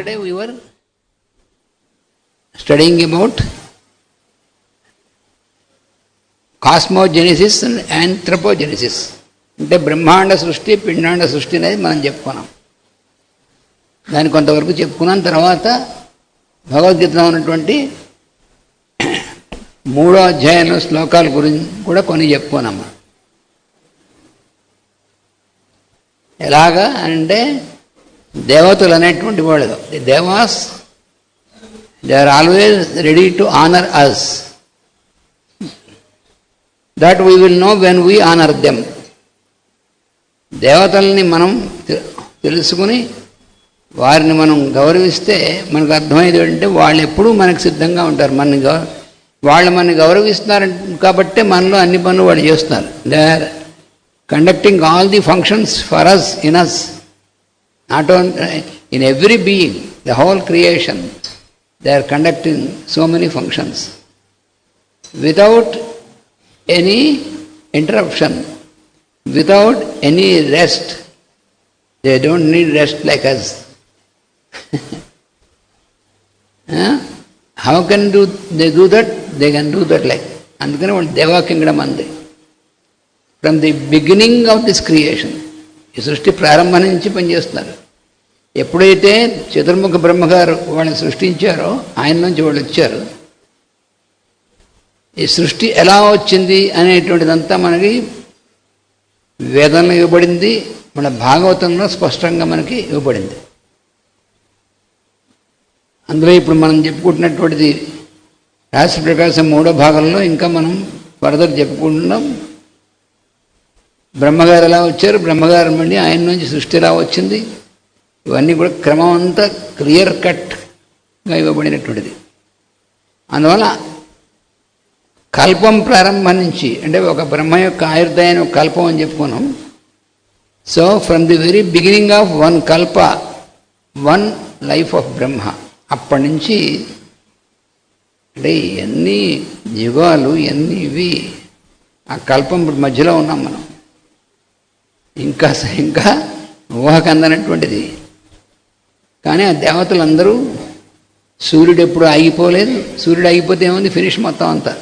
Yesterday we were studying about cosmogenesis and anthropogenesis. అంటే బ్రహ్మాండ సృష్టి, పిండాండ సృష్టి అనేది మనం చెప్పుకున్నాం. దాన్ని కొంతవరకు చెప్పుకున్నాం. తర్వాత భగవద్గీతలో ఉన్నటువంటి 3వ అధ్యాయంలో శ్లోకాల గురించి కూడా కొన్ని చెప్పుకున్నాం. ఎలాగా అంటే దేవతలు అనేటువంటి వాళ్ళు, devas they are always ready to honour us. That we will know when we honour them. దేవతల్ని మనం తెలుసుకుని వారిని మనం గౌరవిస్తే మనకు అర్థమయ్యేది ఏంటంటే వాళ్ళు ఎప్పుడూ మనకు సిద్ధంగా ఉంటారు. వాళ్ళు మనని గౌరవిస్తున్నారు కాబట్టి మనలో అన్ని పనులు వాళ్ళు చేస్తున్నారు. They are conducting all the functions for us, in us, not only in every being, the whole creation. They are conducting so many functions without any interruption, without any rest. They don't need rest like us. How can they do that? They can do that like. అందుకని వాళ్ళు దేవా Kingdom అంది. From the beginning of this creation, ఈ సృష్టి ప్రారంభం నుంచి పనిచేస్తున్నారు. ఎప్పుడైతే చతుర్ముఖ బ్రహ్మగారు వాళ్ళని సృష్టించారో ఆయన నుంచి వాళ్ళు వచ్చారు. ఈ సృష్టి ఎలా వచ్చింది అనేటువంటిదంతా మనకి వేదంలో ఇవ్వబడింది, మన భాగవతంలో స్పష్టంగా మనకి ఇవ్వబడింది. అందులో ఇప్పుడు మనం చెప్పుకుంటున్నటువంటిది రహస్య ప్రకాశం 3వ భాగంలో ఇంకా మనం ఫర్దర్ చెప్పుకుంటున్నాం. బ్రహ్మగారు ఎలా వచ్చారు, బ్రహ్మగారు మళ్ళీ ఆయన నుంచి సృష్టి ఎలా వచ్చింది, ఇవన్నీ కూడా క్రమం అంతా క్లియర్ కట్గా ఇవ్వబడినటువంటిది. అందువల్ల కల్పం ప్రారంభం నుంచి, అంటే ఒక బ్రహ్మ యొక్క ఆయుర్దాయం ఒక కల్పం అని చెప్పుకున్నాం. So from the very beginning of one కల్ప, వన్ లైఫ్ ఆఫ్ బ్రహ్మ, అప్పటి నుంచి అంటే ఎన్ని యుగాలు, ఎన్ని ఇవి, ఆ కల్పం మధ్యలో ఉన్నాం మనం. ఇంకా ఇంకా ఊహకు అందనటువంటిది. కానీ ఆ దేవతలందరూ, సూర్యుడు ఎప్పుడు ఆగిపోలేదు. సూర్యుడు ఆగిపోతే ఏముంది, ఫినిష్ మొత్తం అంతా.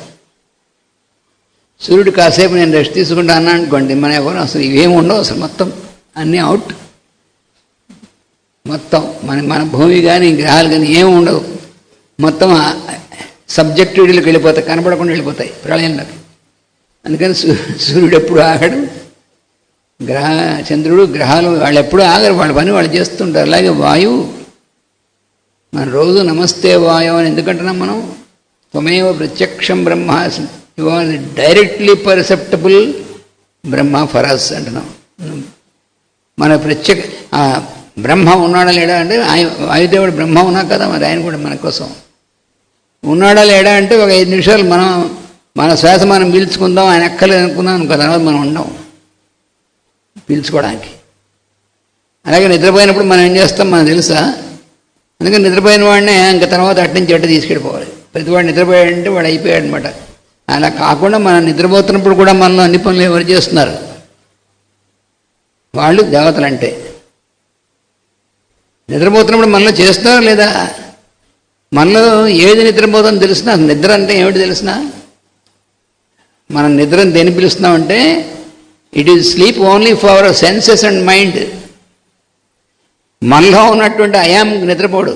సూర్యుడు కాసేపు నేను రెస్ట్ తీసుకుంటా అన్నా అనుకోండి, మన ఎవరు అసలు ఇవేమి ఉండవు, అసలు మొత్తం అన్నీ అవుట్. మొత్తం మన భూమి కానీ గ్రహాలు కానీ ఏమి ఉండవు. మొత్తం సబ్జెక్టివిటీలకు వెళ్ళిపోతాయి, కనపడకుండా వెళ్ళిపోతాయి ప్రళయంలోకి. అందుకని సూర్యుడు ఎప్పుడు ఆగడు, చంద్రుడు, గ్రహాలు వాళ్ళు ఎప్పుడూ ఆగరు, వాళ్ళ పని వాళ్ళు చేస్తుంటారు. అలాగే వాయువు, మన రోజు నమస్తే వాయువు అని ఎందుకంటున్నాం మనం? త్వమేవ ప్రత్యక్షం బ్రహ్మాస్మి, you are directly perceptible Brahma for us అంటున్నాం. మన బ్రహ్మ ఉన్నాడా లేడా అంటే, వాయుదేవుడు బ్రహ్మ ఉన్నా కదా, మరి ఆయన కూడా మన కోసం ఉన్నాడా లేడా అంటే, ఒక 5 నిమిషాలు మన శ్వాస మనం పీల్చుకుందాం, ఆయన ఎక్కలేదు అనుకున్నాం అనుకో, తర్వాత మనం ఉండం పీల్చుకోవడానికి. అలాగే నిద్రపోయినప్పుడు మనం ఏం చేస్తాం మనకు తెలుసా? అందుకని నిద్రపోయిన వాడినే ఇంకా తర్వాత అటు నుంచి అట్టు తీసుకెళ్ళిపోవాలి. ప్రతివాడు నిద్రపోయాడంటే వాడు అయిపోయాడు అనమాట. అలా కాకుండా మనం నిద్రపోతున్నప్పుడు కూడా మనలో అన్ని పనులు ఎవరు చేస్తున్నారు? వాళ్ళు దేవతలు. అంటే నిద్రపోతున్నప్పుడు మనలో చేస్తున్నారా లేదా? మనలో ఏది నిద్రపోతుందో తెలిసినా, నిద్ర అంటే ఏమిటి తెలిసినా, మనం నిద్రను దేని పిలుస్తున్నామంటే, it is sleep only for our senses and mind. మనలో ఉన్నటువంటి అయామ్ నిద్రపోడు.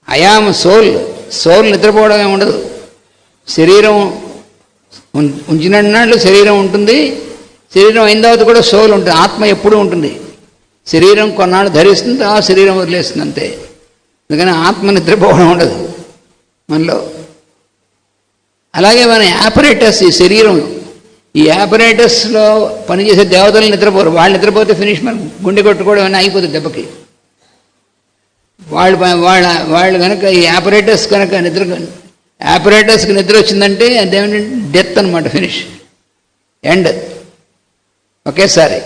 అయామ్ సోల్ నిద్రపోవడం ఏమి ఉండదు. శరీరం ఉంచినట్లు శరీరం ఉంటుంది, శరీరం అయిన తర్వాత కూడా సోల్ ఉంటుంది, ఆత్మ ఎప్పుడూ ఉంటుంది. శరీరం కొన్నాళ్ళు ధరిస్తుంది, ఆ శరీరం వదిలేస్తుంది అంతే. అందుకని ఆత్మ నిద్రపోవడం ఉండదు మనలో. అలాగే మన యాపరేటస్, ఈ శరీరం, ఈ యాపరేటస్లో పనిచేసే దేవతలు నిద్రపోరు. వాళ్ళు నిద్రపోతే ఫినిష్, మన గుండె కొట్టుకోవడం అని అయిపోతుంది దెబ్బకి. వాళ్ళు కనుక ఈ యాపరేటస్కి నిద్ర వచ్చిందంటే అదేమిటంటే డెత్ అనమాట, ఫినిష్, ఎండ్ ఒకేసారి.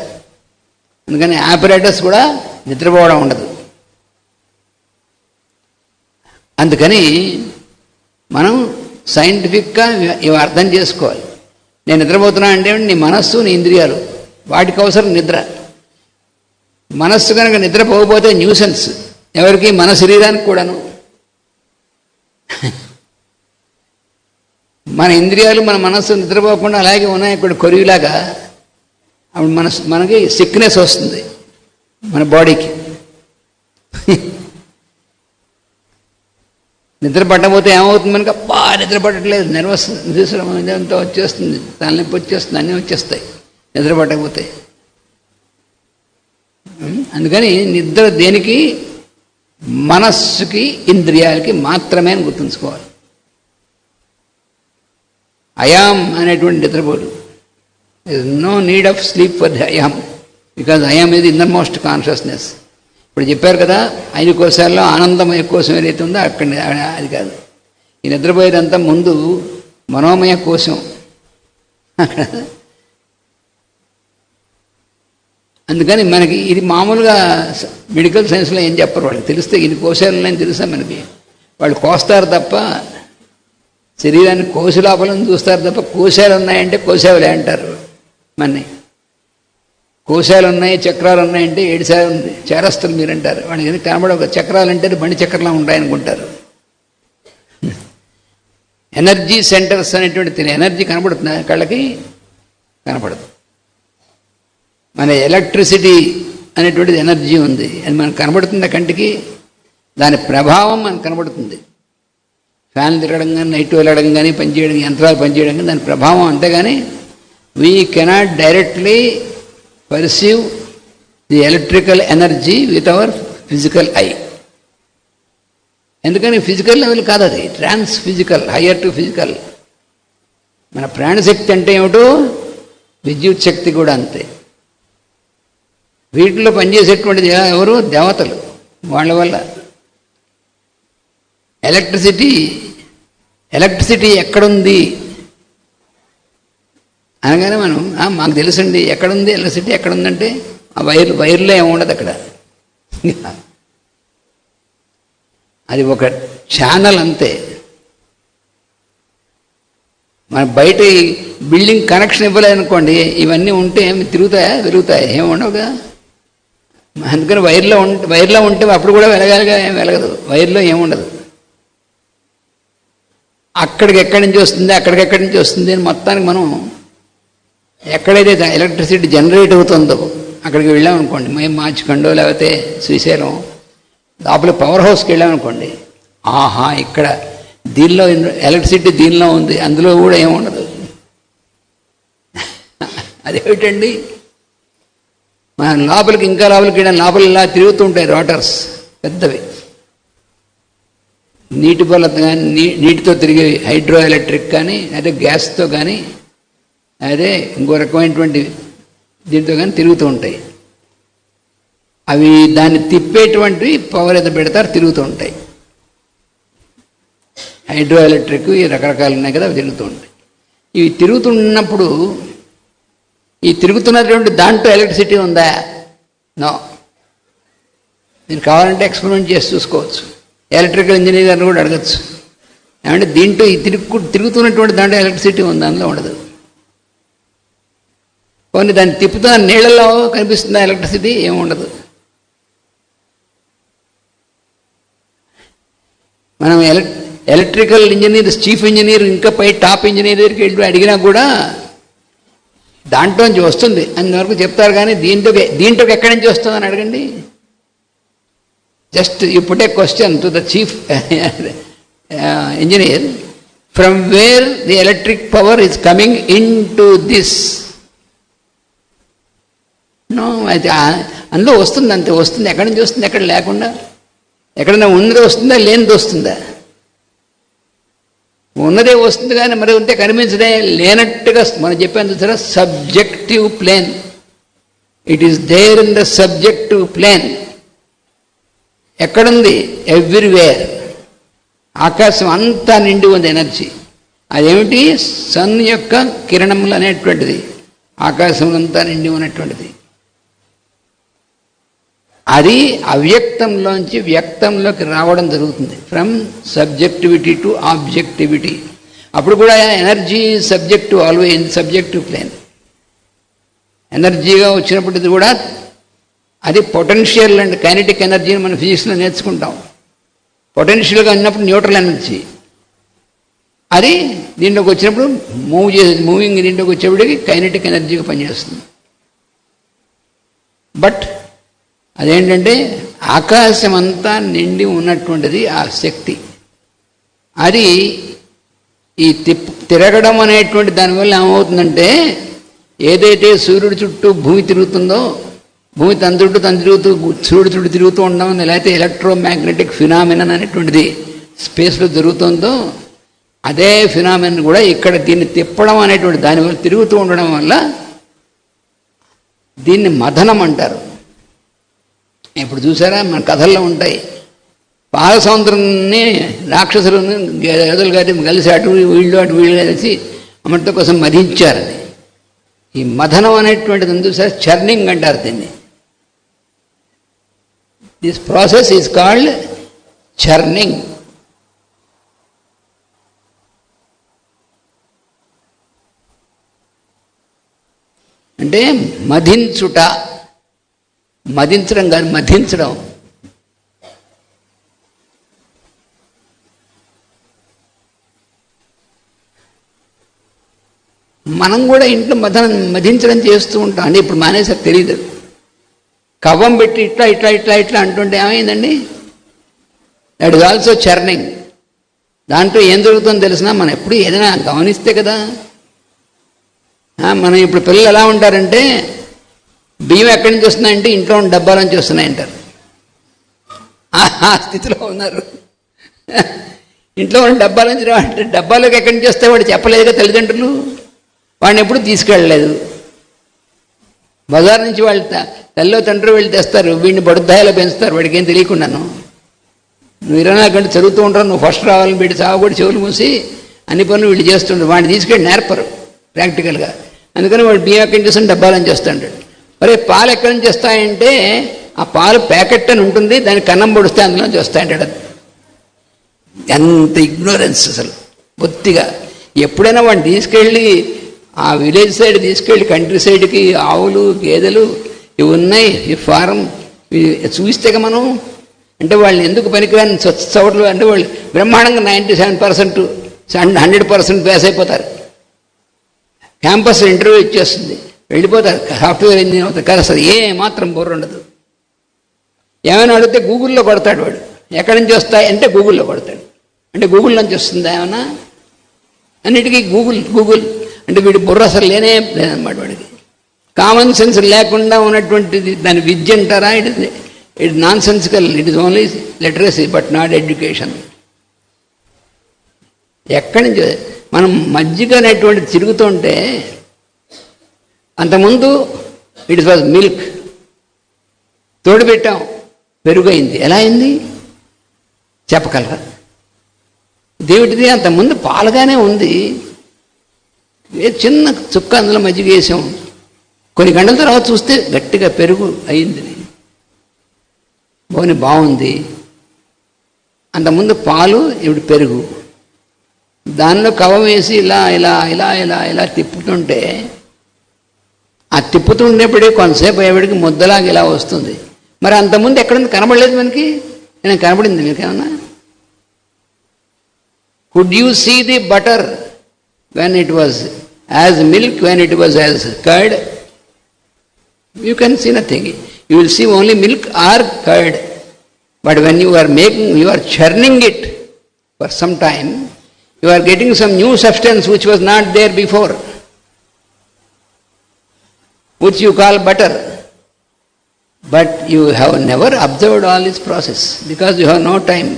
అందుకని యాపరేటస్ కూడా నిద్రపోవడం ఉండదు. అందుకని మనం సైంటిఫిక్గా ఇవి అర్థం చేసుకోవాలి. నేను నిద్రపోతున్నా అంటే నీ మనస్సు, నీ ఇంద్రియాలు, వాటికి అవసరం నిద్ర. మనస్సు కనుక నిద్రపోకపోతే న్యూసెన్స్, ఎవరికి? మన శరీరానికి కూడాను. మన ఇంద్రియాలు మన మనస్సు నిద్రపోకుండా అలాగే ఉన్నాయి ఇక్కడ కొరివిలాగా. అప్పుడు మనకి సిక్నెస్ వస్తుంది మన బాడీకి. నిద్ర పట్టకపోతే ఏమవుతుంది మనకి? అబ్బా నిద్ర పట్టట్లేదు, నర్వస్ ఇదంతా వచ్చేస్తుంది, తలనొప్పి వచ్చేస్తుంది, అన్నీ వచ్చేస్తాయి నిద్ర పట్టకపోతే. అందుకని నిద్ర దేనికి? మనస్సుకి ఇంద్రియాలకి మాత్రమే అని గుర్తుంచుకోవాలి. అయామ్ అనేటువంటి నిద్రపోడు. No need of sleep for the I am, because I am ఇది ఇన్నర్ మోస్ట్ కాన్షియస్నెస్. ఇప్పుడు చెప్పారు కదా 5 కోశాల్లో ఆనందమయ కోశం ఏదైతే ఉందో అక్కడ అది కాదు. ఈ నిద్రపోయేదంతా ముందు మనోమయ కోశం. అందుకని మనకి ఇది మామూలుగా మెడికల్ సైన్స్లో ఏం చెప్పరు, వాళ్ళకి తెలిస్తే ఇన్ని కోశాలు ఉన్నాయని తెలుసా మనకి. వాళ్ళు కోస్తారు తప్ప శరీరాన్ని కోశ లోపలని చూస్తారు తప్ప కోశాలు ఉన్నాయంటే కోశావులే అంటారు. మన్ని కోశాలు ఉన్నాయి, చక్రాలు ఉన్నాయంటే 7 సార్లు ఉంది, చేరస్తులు మీరంటారు. వాళ్ళకి ఎందుకు కనబడవు? చక్రాలు అంటే బండి చక్రంలా ఉంటాయనుకుంటారు. ఎనర్జీ సెంటర్స్ అనేటువంటి ఎనర్జీ కనబడుతుంది కళ్ళకి? కనపడదు. మన ఎలక్ట్రిసిటీ అనేటువంటిది ఎనర్జీ ఉంది, అది మనకు కనబడుతుంది కంటికి. దాని ప్రభావం మనకు కనబడుతుంది. ఫ్యాన్లు తిరగడం కానీ, నైట్ వెళ్ళడం కానీ, పనిచేయడం, యంత్రాలు పనిచేయడం కానీ దాని ప్రభావం. అంతేగాని we cannot directly perceive the electrical energy with our physical I. ఎందుకని ఫిజికల్ లెవెల్ కాదు అది, ట్రాన్స్ ఫిజికల్, హయ్యర్ టు ఫిజికల్. మన ప్రాణశక్తి అంటే ఏమిటో విద్యుత్ శక్తి కూడా అంతే. వీటిలో పనిచేసేటువంటిది ఎవరు? దేవతలు. వాళ్ళ వల్ల ఎలక్ట్రిసిటీ ఎక్కడుంది అనగానే మనం మాకు తెలుసండి ఎక్కడుంది ఎలక్ట్రిసిటీ ఎక్కడుందంటే ఆ వైర్లో ఏముండదు అక్కడ. అది ఒక ఛానల్ అంతే. మన బయట బిల్డింగ్ కనెక్షన్ ఇవ్వలేదనుకోండి, ఇవన్నీ ఉంటే ఏమి తిరుగుతాయా? వెలుగుతాయి? ఏమి ఉండవుగా. అందుకని వైర్లో ఉంటే అప్పుడు కూడా వెలగాలిగా, ఏం వెలగదు. వైర్లో ఏముండదు. అక్కడికి ఎక్కడి నుంచి వస్తుంది, అక్కడికెక్కడి నుంచి వస్తుంది అని మొత్తానికి మనం ఎక్కడైతే ఎలక్ట్రిసిటీ జనరేట్ అవుతుందో అక్కడికి వెళ్ళామనుకోండి, మేము మార్చుకోండో లేకపోతే శ్రీశైలం లోపల పవర్ హౌస్కి వెళ్ళామనుకోండి, ఆహా ఇక్కడ దీనిలో ఎలక్ట్రిసిటీ దీనిలో ఉంది, అందులో కూడా ఏముండదు. అదేమిటండి? మన లోపలికి ఇంకా లోపలికి లోపల ఇలా తిరుగుతుంటాయి రోటర్స్ పెద్దవి. నీటి బల్ల కానీ, నీటితో తిరిగే హైడ్రో ఎలక్ట్రిక్ కానీ, అదే గ్యాస్తో కానీ, అదే ఇంకో రకమైనటువంటి దీంతో కానీ తిరుగుతూ ఉంటాయి. అవి దాన్ని తిప్పేటువంటివి పవర్ ఎంత పెడతారు తిరుగుతూ ఉంటాయి. హైడ్రో ఎలక్ట్రిక్ ఈ రకరకాలు ఉన్నాయి కదా, అవి తిరుగుతూ ఉంటాయి. ఇవి తిరుగుతున్నప్పుడు ఈ తిరుగుతున్నటువంటి దాంట్లో ఎలక్ట్రిసిటీ ఉందా? నో. మీరు కావాలంటే ఎక్స్పెరిమెంట్ చేసి చూసుకోవచ్చు. ఎలక్ట్రికల్ ఇంజనీర్ గారిని కూడా అడగచ్చు, ఏమంటే దీంట్లో ఈ తిరుగుతున్నటువంటి దాంట్లో ఎలక్ట్రిసిటీ ఉంది? అందులో ఉండదు. కొన్ని దాన్ని తిప్పుతున్న నీళ్ళలో కనిపిస్తుందా ఎలక్ట్రిసిటీ? ఏముండదు. మనం ఎలక్ట్రికల్ ఇంజనీర్, చీఫ్ ఇంజనీర్, ఇంకా పై టాప్ ఇంజనీర్ దగ్గరికి వెళ్ళి అడిగినా కూడా దాంట్లోంచి వస్తుంది అంతవరకు చెప్తారు. కానీ దీంట్లోకి ఎక్కడి నుంచి వస్తుందని అడగండి. Just you put a question to the chief engineer, from where the electric power is coming into this. No, అయితే అందులో వస్తుంది, అంతే వస్తుంది. ఎక్కడి నుంచి వస్తుంది? ఎక్కడ లేకుండా. ఎక్కడైనా ఉన్నది వస్తుందా, లేనిది వస్తుందా? ఉన్నదే వస్తుంది కానీ మరి ఉంటే కనిపించదే, లేనట్టుగా మనం చెప్పాను చూసారా, subjective plane. It is there in the subjective plane. ఎక్కడుంది? ఎవ్రీవేర్. ఆకాశం అంతా నిండి ఉంది ఎనర్జీ. అదేమిటి? సన్ యొక్క కిరణములు అనేటువంటిది ఆకాశం అంతా నిండి ఉన్నటువంటిది. అది అవ్యక్తంలోంచి వ్యక్తంలోకి రావడం జరుగుతుంది, ఫ్రమ్ సబ్జెక్టివిటీ టు ఆబ్జెక్టివిటీ. అప్పుడు కూడా energy subjective, always in subjective plane. ఎనర్జీగా వచ్చినప్పటిది కూడా అది పొటెన్షియల్ అండ్ కైనెటిక్ ఎనర్జీని మనం ఫిజిక్స్లో నేర్చుకుంటాం. పొటెన్షియల్గా ఉన్నప్పుడు న్యూట్రల్ ఎనర్జీ, అది దీంట్లోకి వచ్చినప్పుడు మూవింగ్ దీంట్లోకి వచ్చేప్పటికి కైనెటిక్ ఎనర్జీగా పనిచేస్తుంది. బట్ అదేంటంటే ఆకాశం అంతా నిండి ఉన్నటువంటిది ఆ శక్తి. అది ఈ తిరగడం అనేటువంటి దానివల్ల ఏమవుతుందంటే, ఏదైతే సూర్యుడి చుట్టూ భూమి తిరుగుతుందో, భూమి తన తిరుగుతూ సూర్యుడి చుట్టూ తిరుగుతూ ఉండడం, లేకపోతే ఎలక్ట్రోమాగ్నెటిక్ ఫినామినన్ అనేటువంటిది స్పేస్లో జరుగుతుందో, అదే ఫినామినన్ కూడా ఇక్కడ దీన్ని తిప్పడం అనేటువంటి దానివల్ల తిరుగుతూ ఉండడం వల్ల దీన్ని మథనం అంటారు. ఇప్పుడు చూసారా, మన కథల్లో ఉంటాయి, పాల సముద్రాన్ని రాక్షసులను ఎదులు గారి కలిసి అటు వీళ్ళు కలిసి అమృత కోసం మధించారని. ఈ మథనం అనేటువంటిది చూసారా, చర్నింగ్ అంటారు దీన్ని. This process is called churning. అంటే మధించుట, మధించడం కాదు, మధించడం. మనం కూడా ఇంట్లో మధించడం చేస్తూ ఉంటాం. అంటే ఇప్పుడు మానేసారి తెలియదు. కవ్వం పెట్టి ఇట్లా ఇట్లా ఇట్లా ఇట్లా అంటుంటే ఏమైందండి, దట్ ఇస్ ఆల్సో చర్నింగ్. దాంట్లో ఏం జరుగుతుందో తెలిసినా మనం ఎప్పుడు ఏదైనా గమనిస్తే కదా. మనం ఇప్పుడు పిల్లలు ఎలా ఉంటారంటే, బియ్యం ఎక్కడి నుంచి వస్తున్నాయంటే ఇంట్లో ఉన్న డబ్బాల నుంచి వస్తున్నాయంటారు. ఆ స్థితిలో ఉన్నారు. ఇంట్లో ఉన్న డబ్బాల నుంచి రావంటే డబ్బాలోకి ఎక్కడి నుంచి వస్తే వాడు చెప్పలేదుగా తల్లిదండ్రులు, వాడిని ఎప్పుడు తీసుకెళ్ళలేదు. బజార్ నుంచి వాళ్ళు తల్లిలో తండ్రి వెళ్ళి తెస్తారు, వీడిని బడుద్దాయిలో పెంచుతారు వాడికి ఏం తెలియకుండాను. నువ్వు 24 గంటలు చదువుతూ ఉంటావు, నువ్వు ఫస్ట్ రావాలని వీడి సాగుబడి చెవులు మూసి అన్ని పనులు వీళ్ళు చేస్తుంటారు. వాడిని తీసుకెళ్ళి నేర్పరు ప్రాక్టికల్గా. అందుకని వాడు బియ్యం ఎక్కడి నుంచి వస్తుంది డబ్బాలని చేస్తాడు. మరి పాలు ఎక్కడి నుంచి వస్తాయంటే ఆ పాలు ప్యాకెట్ అని ఉంటుంది, దానికి కన్నం పొడిస్తే అందులోంచి వస్తాయంటాడు. ఎంత ఇగ్నోరెన్స్ అసలు బొత్తిగా. ఎప్పుడైనా వాడిని తీసుకెళ్ళి ఆ విలేజ్ సైడ్ తీసుకెళ్ళి కంట్రీ సైడ్కి ఆవులు గేదెలు ఇవి ఉన్నాయి, ఈ ఫారం చూపిస్తేగా మనం. అంటే వాళ్ళని ఎందుకు పనికిరాని చోట్లు అంటే వాళ్ళు బ్రహ్మాండంగా 97% 100% పాస్ అయిపోతారు. క్యాంపస్ ఇంటర్వ్యూ ఇచ్చేస్తుంది, వెళ్ళిపోతారు, సాఫ్ట్వేర్ ఇంజనీర్ అవుతారు. కానీ అసలు ఏ మాత్రం బుర్ర ఉండదు. ఏమైనా అడిగితే గూగుల్లో కొడతాడు వాడు, ఎక్కడి నుంచి వస్తాయి అంటే గూగుల్లో కొడతాడు. అంటే గూగుల్ నుంచి వస్తుందా ఏమన్నా, అన్నిటికీ గూగుల్ అంటే వీడి బుర్ర అసలు లేదన్నమాట. వాడికి కామన్ సెన్స్ లేకుండా ఉన్నటువంటిది దాని విద్య అంటారా? It non sensical, it is only literacy but not education. ఎక్కడి నుంచి మనం మజ్జిగ అనేటువంటిది తిరుగుతుంటే, అంతకుముందు ఇట్ వాజ్ మిల్క్, తోడు పెట్టాం పెరుగు అయింది. ఎలా అయింది చెప్పగలరా? దేవుడిది అంతకుముందు పాలుగానే ఉంది, చిన్న చుక్క అందులో మజ్జిగ వేసాం, కొన్ని గంటల తర్వాత చూస్తే గట్టిగా పెరుగు అయింది. బాగుంది. అంతకుముందు పాలు, ఇప్పుడు పెరుగు. దానిలో కవం వేసి ఇలా ఇలా ఇలా ఇలా ఇలా తిప్పుతుంటే, ఆ తిప్పుతుండేప్పటికీ కొంతసేపు అయ్యేప్పటికి ముద్దలాగా ఇలా వస్తుంది. మరి అంతకుముందు ఎక్కడుంది కనబడలేదు మనకి? నేను కనబడింది మీకేమన్నా? Could you see the butter when it was as milk, when it was as curd? You can see nothing. You will see only milk or curd. But when you are churning it for some time, you are getting some new substance which was not there before, which you call butter. But you have never observed all this process because you have no time.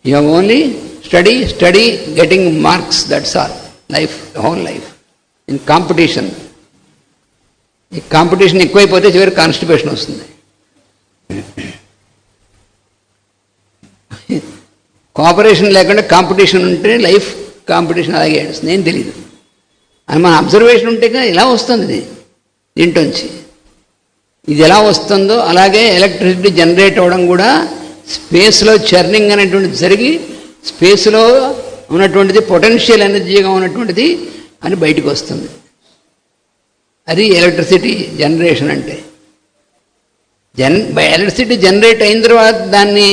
You have only study, getting marks, that's all. Life, whole life. In competition. ఈ competition ఎక్కువైపోతే చివరికి constipation వస్తుంది. Cooperation లేకుండా competition ఉంటే life competition అలాగే ఏడుస్తుంది. ఏం తెలియదు అని మన అబ్జర్వేషన్ ఉంటే ఇలా వస్తుంది ఇది దీంట్లోంచి. ఇది ఎలా వస్తుందో అలాగే ఎలక్ట్రిసిటీ జనరేట్ అవ్వడం కూడా స్పేస్లో చర్నింగ్ అనేటువంటిది జరిగి స్పేస్లో ఉన్నటువంటిది పొటెన్షియల్ ఎనర్జీగా ఉన్నటువంటిది అని బయటకు వస్తుంది. అది ఎలక్ట్రిసిటీ జనరేషన్ అంటే. ఎలక్ట్రిసిటీ జనరేట్ అయిన తర్వాత దాన్ని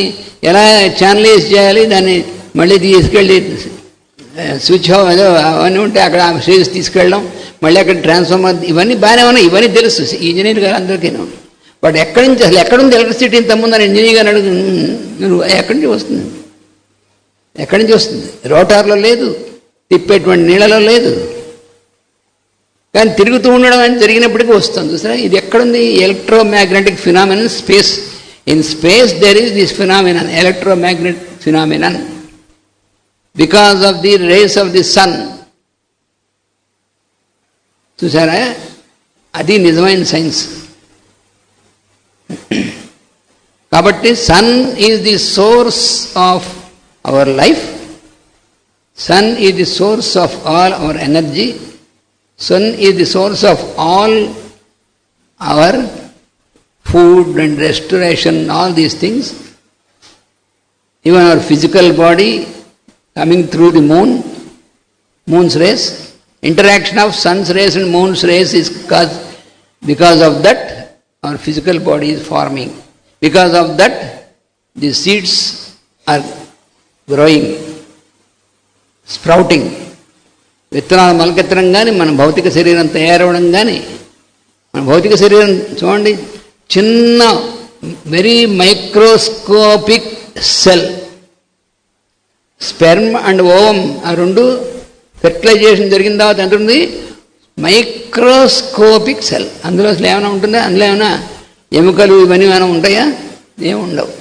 ఎలా ఛానలైజ్ చేయాలి, దాన్ని మళ్ళీ తీసుకెళ్ళి స్విచ్ అవన్నీ ఉంటే అక్కడ స్టేజ్ తీసుకెళ్ళడం, మళ్ళీ అక్కడ ట్రాన్స్ఫార్మర్, ఇవన్నీ బాగానే ఉన్నాయి, ఇవన్నీ తెలుసు ఇంజనీర్ గారు అందరికీ. బట్ ఎక్కడి నుంచి అసలు ఎక్కడుంది ఎలక్ట్రిసిటీ ఇంతకుముందు అని ఇంజనీర్ గారు అడుగు, ఎక్కడి నుంచి వస్తుంది, ఎక్కడి నుంచి వస్తుంది? రోటార్లో లేదు, తిప్పేటువంటి నీళ్ళలో లేదు, కానీ తిరుగుతూ ఉండడం అని జరిగినప్పటికీ వస్తుంది. చూసారా, ఇది ఎక్కడుంది? Electromagnetic phenomenon space. In space there is this phenomenon, electromagnetic phenomenon, because of the rays of the sun. చూసారా, అది నిజమైన సైన్స్. కాబట్టి sun is the source of our life, sun is the source of all our energy, sun is the source of all our food and restoration, all these things. Even our physical body coming through the moon's rays, interaction of sun's rays and moon's rays is because of that our physical body is forming. Because of that the seeds are growing, sprouting. విత్తనాలు మొలకెత్తడం కానీ, మన భౌతిక శరీరం తయారవడం కానీ, మన భౌతిక శరీరం చూడండి, చిన్న very microscopic cell, sperm and ovum, ఆ రెండు ఫెర్టిలైజేషన్ జరిగిన తర్వాత ఎంత ఉంది? Microscopic cell. అందులో అసలు ఏమైనా ఉంటుందా? అందులో ఏమైనా ఎముకలు ఇవన్నీ ఏమైనా ఉంటాయా? ఏమి ఉండవు.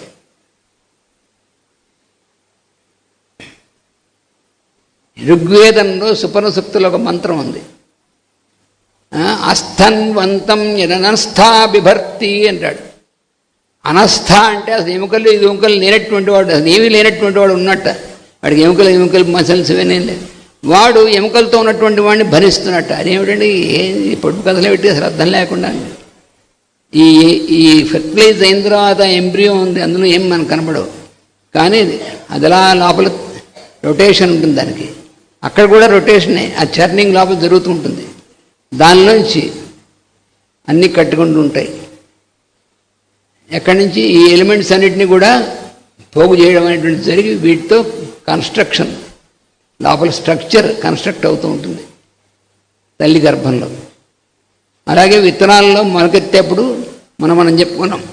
ఋగ్వేదంలో సుపర్ణ సూక్తిలో ఒక మంత్రం ఉంది, అస్థన్వంతం యదనస్థా బిభర్తి అంటాడు. అనస్థ అంటే అసలు ఎముకలు ఎముకలు లేనటువంటి వాడు, అసలు ఏమీ లేనటువంటి వాడు ఉన్నట్ట. వాడికి ఎముకలు మసల్స్ ఇవన్నీ లేదు, వాడు ఎముకలతో ఉన్నటువంటి వాడిని భరిస్తున్నట్ట. అదేమిటండి, పొడుపు కథలు పెట్టి అసలు అర్థం లేకుండా. ఈ ఫెర్టిలైజ్ అయిన తర్వాత ఎంబ్రియో ఉంది, అందులో ఏం మనకు కనపడవు, కానీ అది అలా లోపల రొటేషన్ ఉంటుంది దానికి, అక్కడ కూడా రొటేషనే, ఆ చర్నింగ్ లోపల జరుగుతూ ఉంటుంది. దానిలోంచి అన్నీ కట్టుకుంటూ ఉంటాయి. ఎక్కడి నుంచి ఈ ఎలిమెంట్స్ అన్నిటినీ కూడా పోగు చేయడం అనేటువంటి జరిగి వీటితో కన్స్ట్రక్షన్, లోపల స్ట్రక్చర్ కన్స్ట్రక్ట్ అవుతూ ఉంటుంది తల్లి గర్భంలో. అలాగే విత్తనాల్లో మొలకెత్తేప్పుడు మనం చెప్పుకున్నాం,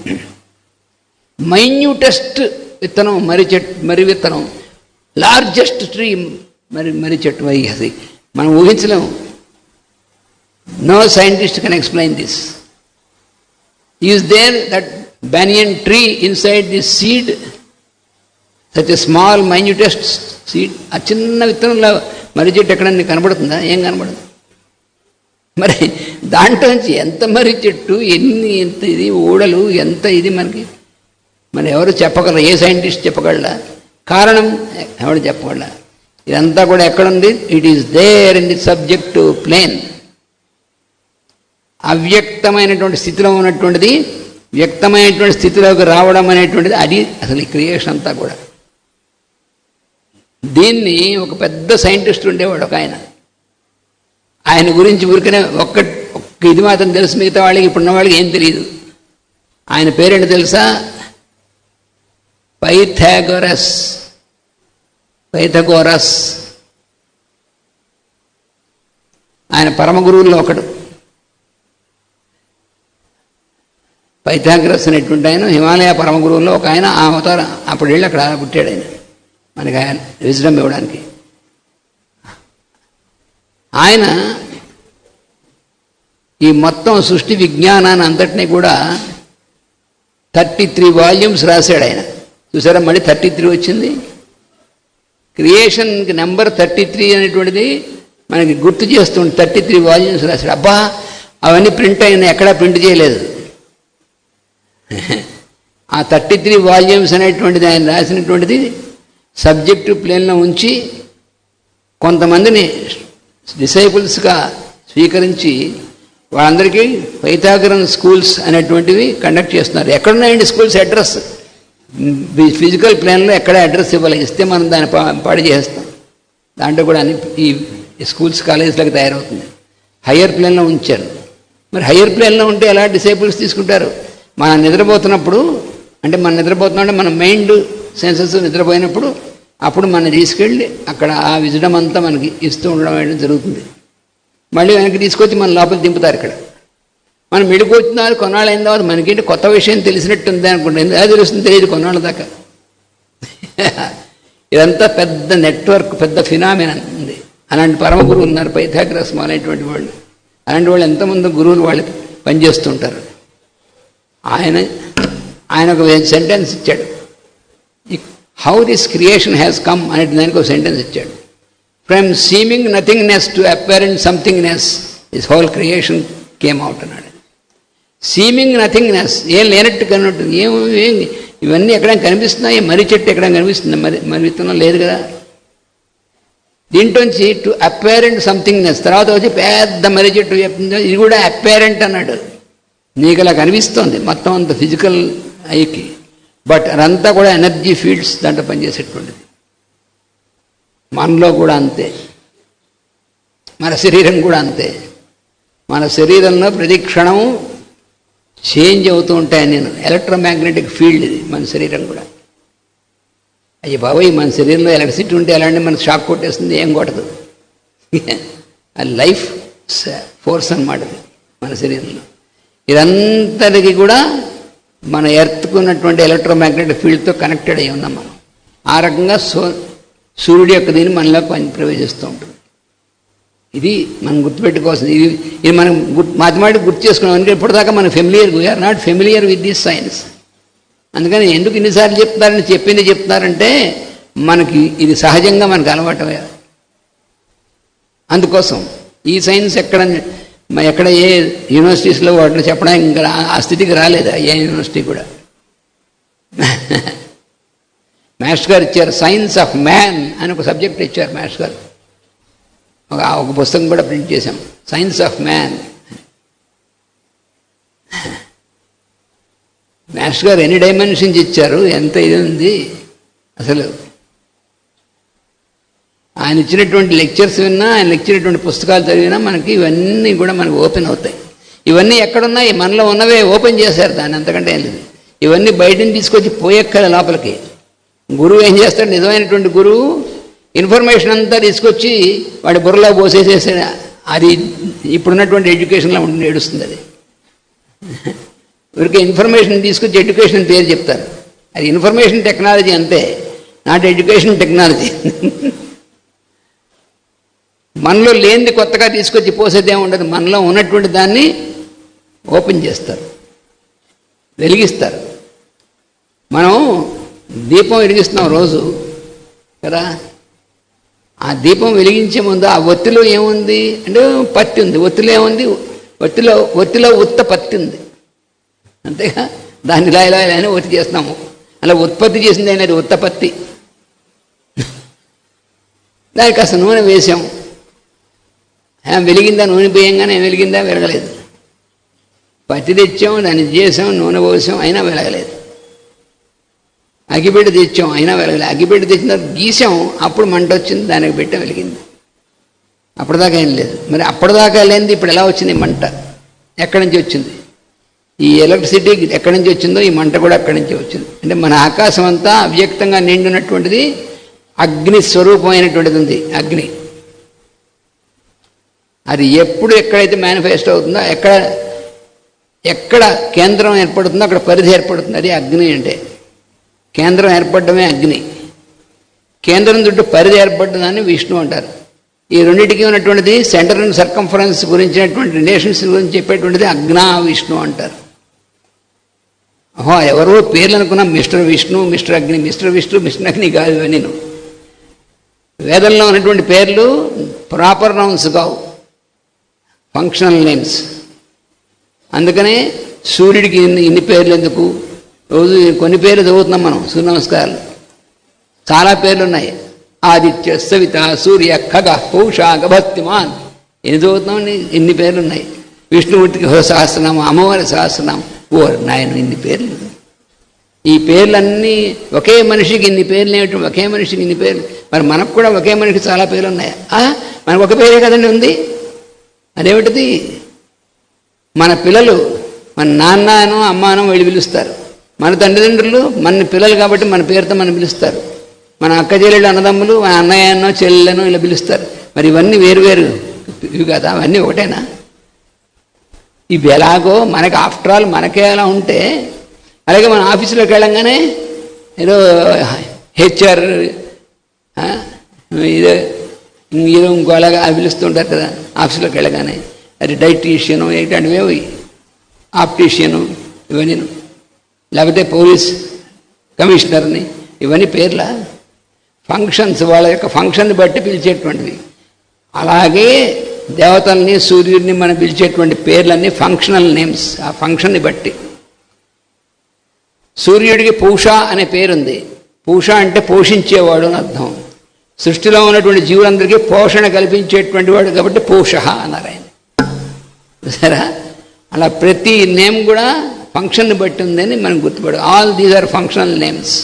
మైన్యూటెస్ట్ విత్తనం మర్రి విత్తనం, లార్జెస్ట్ ట్రీ మర్రి చెట్టు. అది మనం ఊహించలేము. No scientist can explain this. Is there that banyan tree inside this seed, such a small minutest seed? ఆ చిన్న విత్తనంలో మర్రి చెట్టు ఎక్కడన్నా కనబడుతుందా? ఏం కనబడదు. మరి దాంట్లోంచి ఎంత మర్రి చెట్టు, ఎంత ఇది ఊడలు, ఎంత ఇది మనకి మరి ఎవరు చెప్పగలరు? ఏ సైంటిస్ట్ చెప్పగలరా? కారణం ఎవరు చెప్పగలరా? ఇదంతా కూడా ఎక్కడుంది? It is there in the subject plane. అవ్యక్తమైనటువంటి స్థితిలో ఉన్నటువంటిది వ్యక్తమైనటువంటి స్థితిలోకి రావడం అనేటువంటిది, అది అసలు ఈ క్రియేషన్ అంతా కూడా. దీన్ని ఒక పెద్ద సైంటిస్ట్ ఉండేవాడు ఒక ఆయన గురించి ఊరికనే ఒక్క ఇది మాత్రం తెలుసు, మిగతా వాళ్ళకి ఇప్పుడున్న వాళ్ళకి ఏం తెలియదు. ఆయన పేరేంటి తెలుసా? పైథాగరస్. ఆయన పరమ గురువుల్లో ఒకడు. పైథాగరస్ అనేటువంటి ఆయన హిమాలయ పరమ గురువుల్లో ఒక ఆయన. ఆ అవతారం అప్పుడు వెళ్ళి అక్కడ పుట్టాడు ఆయన, మనకి ఆయన విజ్డమ్ ఇవ్వడానికి. ఆయన ఈ మొత్తం సృష్టి విజ్ఞానాన్ని అంతటినీ కూడా 33 వాల్యూమ్స్ రాశాడు ఆయన. చూసారా, మళ్ళీ 33 వచ్చింది. క్రియేషన్కి నెంబర్ 33 అనేటువంటిది మనకి గుర్తు చేస్తుంది. 33 వాల్యూమ్స్ రాశాడు. అబ్బా, అవన్నీ ప్రింట్ అయినా ఎక్కడా ప్రింట్ చేయలేదు. ఆ 33 వాల్యూమ్స్ అనేటువంటిది ఆయన రాసినటువంటిది సబ్జెక్టివ్ ప్లేన్లో ఉంచి కొంతమందిని డిసైపుల్స్గా స్వీకరించి వాళ్ళందరికీ పైథాగరన్ స్కూల్స్ అనేటువంటివి కండక్ట్ చేస్తున్నారు. ఎక్కడున్నాయండి స్కూల్స్? అడ్రస్ ఫిజికల్ ప్లేన్లో ఎక్కడ అడ్రస్ ఇవ్వాలి, ఇస్తే మనం దాన్ని పాడు చేస్తాం. దాంట్లో కూడా అన్ని ఈ స్కూల్స్ కాలేజీలకు తయారవుతుంది. హయ్యర్ ప్లేన్లో ఉంచారు. మరి హయ్యర్ ప్లేన్లో ఉంటే ఎలా డిసైపుల్స్ తీసుకుంటారు? మనం నిద్రపోతున్నప్పుడు అంటే మన మైండ్ సెన్సెస్ నిద్రపోయినప్పుడు అప్పుడు మనం తీసుకెళ్ళి అక్కడ ఆ విజడం అంతా మనకి ఇస్తూ ఉండడం జరుగుతుంది. మళ్ళీ వెనక్కి తీసుకొచ్చి మన లోపల దింపుతారు. ఇక్కడ మనం మెడికొచ్చినారు కొన్నాళ్ళు అయిన తర్వాత మనకేంటి కొత్త విషయం తెలిసినట్టు ఉంది అనుకుంటే అది తెలుస్తుంది, తెలియదు కొన్నాళ్ళ దాకా. ఇదంతా పెద్ద నెట్వర్క్, పెద్ద ఫినామినన్ ఉంది. అలాంటి పరమ గురువులు ఉన్నారు, పైథాగరస్ అనేటువంటి వాళ్ళు. అలాంటి వాళ్ళు ఎంతమంది గురువులు వాళ్ళు పనిచేస్తుంటారు. ఆయన ఒక సెంటెన్స్ ఇచ్చాడు, how this creation has come అనే దానికి ఒక సెంటెన్స్ ఇచ్చాడు. From seeming nothingness to apparent somethingness this whole creation came out అన్నాడు. సీమింగ్ నథింగ్నెస్, ఏం లేనట్టు కన్నట్టు, ఏం ఇవన్నీ ఎక్కడైనా కనిపిస్తున్నాయి? మర్రి చెట్టు ఎక్కడైనా కనిపిస్తుంది? మరి విత్తనం లేదు కదా. దీంట్లోంచి టు అపరెంట్ సంథింగ్నెస్, తర్వాత వచ్చి పెద్ద మర్రి చెట్టు చెప్తుంది, ఇది కూడా అపరెంట్ అన్నాడు. నీకు అలా కనిపిస్తుంది మొత్తం అంత ఫిజికల్ ఐకి, బట్ అదంతా కూడా ఎనర్జీ ఫీల్డ్స్ దాంట్లో పనిచేసేటువంటిది. మనలో కూడా అంతే, మన శరీరం కూడా అంతే. మన శరీరంలో ప్రతి క్షణం చేంజ్ అవుతూ ఉంటాయి. నేను ఎలక్ట్రోమాగ్నెటిక్ ఫీల్డ్ ఇది మన శరీరం కూడా. అయ్యి బాబాయ్, మన శరీరంలో ఎలక్ట్రిసిటీ ఉంటే ఎలాంటి మనకు షాక్ కొట్టేస్తుంది, ఏం కొట్టదు. అది లైఫ్ ఫోర్స్ అన్నమాట ఇది మన శరీరంలో. ఇదంతటికి కూడా మన ఎర్త్కున్నటువంటి ఎలక్ట్రోమాగ్నెటిక్ ఫీల్డ్తో కనెక్టెడ్ అయి ఉన్నాం మనం. ఆ రకంగా సూర్యుడి యొక్క దీన్ని మనలో ప్రవేశిస్తూ ఉంటుంది. ఇది మనం గుర్తుపెట్టుకోవాల్సింది. ఇది మనం మాథమెటిక్ గుర్తు చేసుకున్నాం. ఎందుకంటే ఇప్పటిదాకా మనం we're not familiar with this science. అందుకని ఎందుకు ఇన్నిసార్లు చెప్తున్నారంటే మనకి ఇది సహజంగా మనకు అలవాటు. అందుకోసం ఈ సైన్స్ ఎక్కడ ఏ యూనివర్సిటీస్లో వాటిని చెప్పడానికి ఇంకా ఆ స్థితికి రాలేదు. ఏ యూనివర్సిటీ కూడా. మాస్టర్ గారు ఇచ్చారు, సైన్స్ ఆఫ్ మ్యాన్ అని ఒక సబ్జెక్ట్ ఇచ్చారు మాస్టర్ గారు. ఒక పుస్తకం కూడా ప్రింట్ చేశాం, సైన్స్ ఆఫ్ మ్యాన్. మాస్టర్ గారు ఎన్ని డైమెన్షన్స్ ఇచ్చారు, ఎంత ఇది ఉంది అసలు. ఆయన ఇచ్చినటువంటి లెక్చర్స్ విన్నా, ఆయన ఇచ్చినటువంటి పుస్తకాలు చదివినా మనకి ఇవన్నీ కూడా మనకు ఓపెన్ అవుతాయి. ఇవన్నీ ఎక్కడున్నాయి? మనలో ఉన్నవే ఓపెన్ చేశారు దాన్ని, అంతకంటే ఏం లేదు. ఇవన్నీ బయటని తీసుకొచ్చి పోయెక్కల లోపలికి. గురువు ఏం చేస్తాడు? నిజమైనటువంటి గురువు ఇన్ఫర్మేషన్ అంతా తీసుకొచ్చి వాడి బుర్రలో పోసేసేసాడు. అది ఇప్పుడున్నటువంటి ఎడ్యుకేషన్లో ఏడుస్తుంది. అది ఊరికే ఇన్ఫర్మేషన్ తీసుకొచ్చి ఎడ్యుకేషన్ పేరు చెప్తారు. అది ఇన్ఫర్మేషన్ టెక్నాలజీ అంతే, నాట్ ఎడ్యుకేషన్ టెక్నాలజీ. మనలో లేనిది కొత్తగా తీసుకొచ్చి పోసేదేం ఉండదు. మనలో ఉన్నటువంటి దాన్ని ఓపెన్ చేస్తారు, వెలిగిస్తారు. మనం దీపం వెలిగిస్తున్నాం రోజు కదా. ఆ దీపం వెలిగించే ముందు ఆ ఒత్తిలో ఏముంది అంటే పత్తి ఉంది. ఒత్తిలో ఏముంది? ఒత్తిలో ఉత్త పత్తి ఉంది, అంతేగా. దాన్ని ఇలా ఇలా ఇలా ఒత్తి చేస్తున్నాము. అలా ఉత్పత్తి చేసింది అనేది ఉత్తపత్తి. దానికి కాస్త నూనె వేసాం, వెలిగిందా? నూనె పోయంగానే వెలిగిందా? వెలగలేదు. పత్తి తెచ్చాం, దాన్ని చేసాం, నూనె పోసాం, అయినా వెలగలేదు. అగ్గిపెట్టి తెచ్చాం, అయినా వెలగలేదు. అగ్గిపెట్టి తెచ్చిన తర్వాత గీసాం, అప్పుడు మంట వచ్చింది, దానికి పెట్టాం, వెలిగింది. అప్పటిదాకా ఏం లేదు. మరి అప్పటిదాకా లేనిది ఇప్పుడు ఎలా వచ్చింది మంట? ఎక్కడి నుంచి వచ్చింది? ఈ ఎలక్ట్రిసిటీ ఎక్కడి నుంచి వచ్చిందో ఈ మంట కూడా అక్కడి నుంచి వచ్చింది. అంటే మన ఆకాశం అంతా అవ్యక్తంగా నిండినటువంటిది అగ్ని స్వరూపమైనటువంటిది ఉంది. అగ్ని అది ఎప్పుడు ఎక్కడైతే మేనిఫెస్ట్ అవుతుందో, ఎక్కడ కేంద్రం ఏర్పడుతుందో అక్కడ పరిధి ఏర్పడుతుంది. అది అగ్ని అంటే. కేంద్రం ఏర్పడమే అగ్ని. కేంద్రం చుట్టూ పరిధి ఏర్పడ్డదాన్ని విష్ణు అంటారు. ఈ రెండింటికి ఉన్నటువంటిది సెంటర్ అండ్ సర్కంఫరెన్స్ గురించినటువంటి రిలేషన్స్ గురించి చెప్పేటువంటిది అగ్నా విష్ణు అంటారు. ఎవరో పేర్లు అనుకున్నా, మిస్టర్ విష్ణు, మిస్టర్ అగ్ని. మిస్టర్ విష్ణు, మిస్టర్ అగ్ని కాదు. ఇవన్నీ వేదంలో ఉన్నటువంటి పేర్లు ప్రాపర్ నౌన్స్ కావు, ఫంక్షనల్ నేమ్స్. అందుకనే సూర్యుడికి ఇన్ని పేర్లు ఎందుకు? రోజు కొన్ని పేర్లు చదువుతున్నాం మనం, సూర్య నమస్కారాలు. చాలా పేర్లు ఉన్నాయి. ఆదిత్య, సవిత, సూర్య, ఖగ, పౌష, గభత్తిమాన్. ఎన్ని చదువుతున్నాం? ఇన్ని పేర్లు ఉన్నాయి. విష్ణుమూర్తికి సహస్రనామం, అమ్మవారి సహస్రనామం. నాయన ఇన్ని పేర్లు. ఈ పేర్లన్నీ ఒకే మనిషికి ఇన్ని పేర్లు ఏమిటి? ఒకే మనిషికి ఇన్ని పేర్లు. మరి మనకు కూడా ఒకే మనిషికి చాలా పేర్లు ఉన్నాయి. మనకు ఒక పేరే కదండి ఉంది. అదేమిటిది? మన పిల్లలు మన నాన్ననో అమ్మానో వీళ్ళు పిలుస్తారు. మన తండ్రిదండ్రులు మన పిల్లలు కాబట్టి మన పేరుతో మనం పిలుస్తారు. మన అక్క చెల్లెళ్ళు అన్నదమ్ములు మన అన్నయ్యనో చెల్లెనో ఇలా పిలుస్తారు. మరి ఇవన్నీ వేరు ఇవి కదా, అవన్నీ ఒకటేనా? ఇవి ఎలాగో మనకి ఆఫ్టర్ ఆల్ మనకే అలా ఉంటే, అలాగే మన ఆఫీసులోకి వెళ్ళంగానే ఏదో హెచ్ఆర్ ఏదో ఇంకో అలాగా పిలుస్తుంటారు కదా ఆఫీసులోకి వెళ్ళగానే. అది డైటీషియను ఇట్లాంటివి, ఆప్టీషియను ఇవన్నీ, లేకపోతే పోలీస్ కమిషనర్ని, ఇవన్నీ పేర్ల ఫంక్షన్స్, వాళ్ళ యొక్క ఫంక్షన్ని బట్టి పిలిచేటువంటివి. అలాగే దేవతల్ని సూర్యుడిని మనం పిలిచేటువంటి పేర్లన్నీ ఫంక్షనల్ నేమ్స్, ఆ ఫంక్షన్ని బట్టి. సూర్యుడికి పూష అనే పేరుంది. పూష అంటే పోషించేవాడు అని అర్థం. సృష్టిలో ఉన్నటువంటి జీవులందరికీ పోషణ కల్పించేటువంటి వాడు కాబట్టి పూష అన్నారు ఆయన. సరే, అలా ప్రతి నేమ్ కూడా ఫంక్షన్ని బట్టి ఉందని మనం గుర్తుపడు. All these are functional names,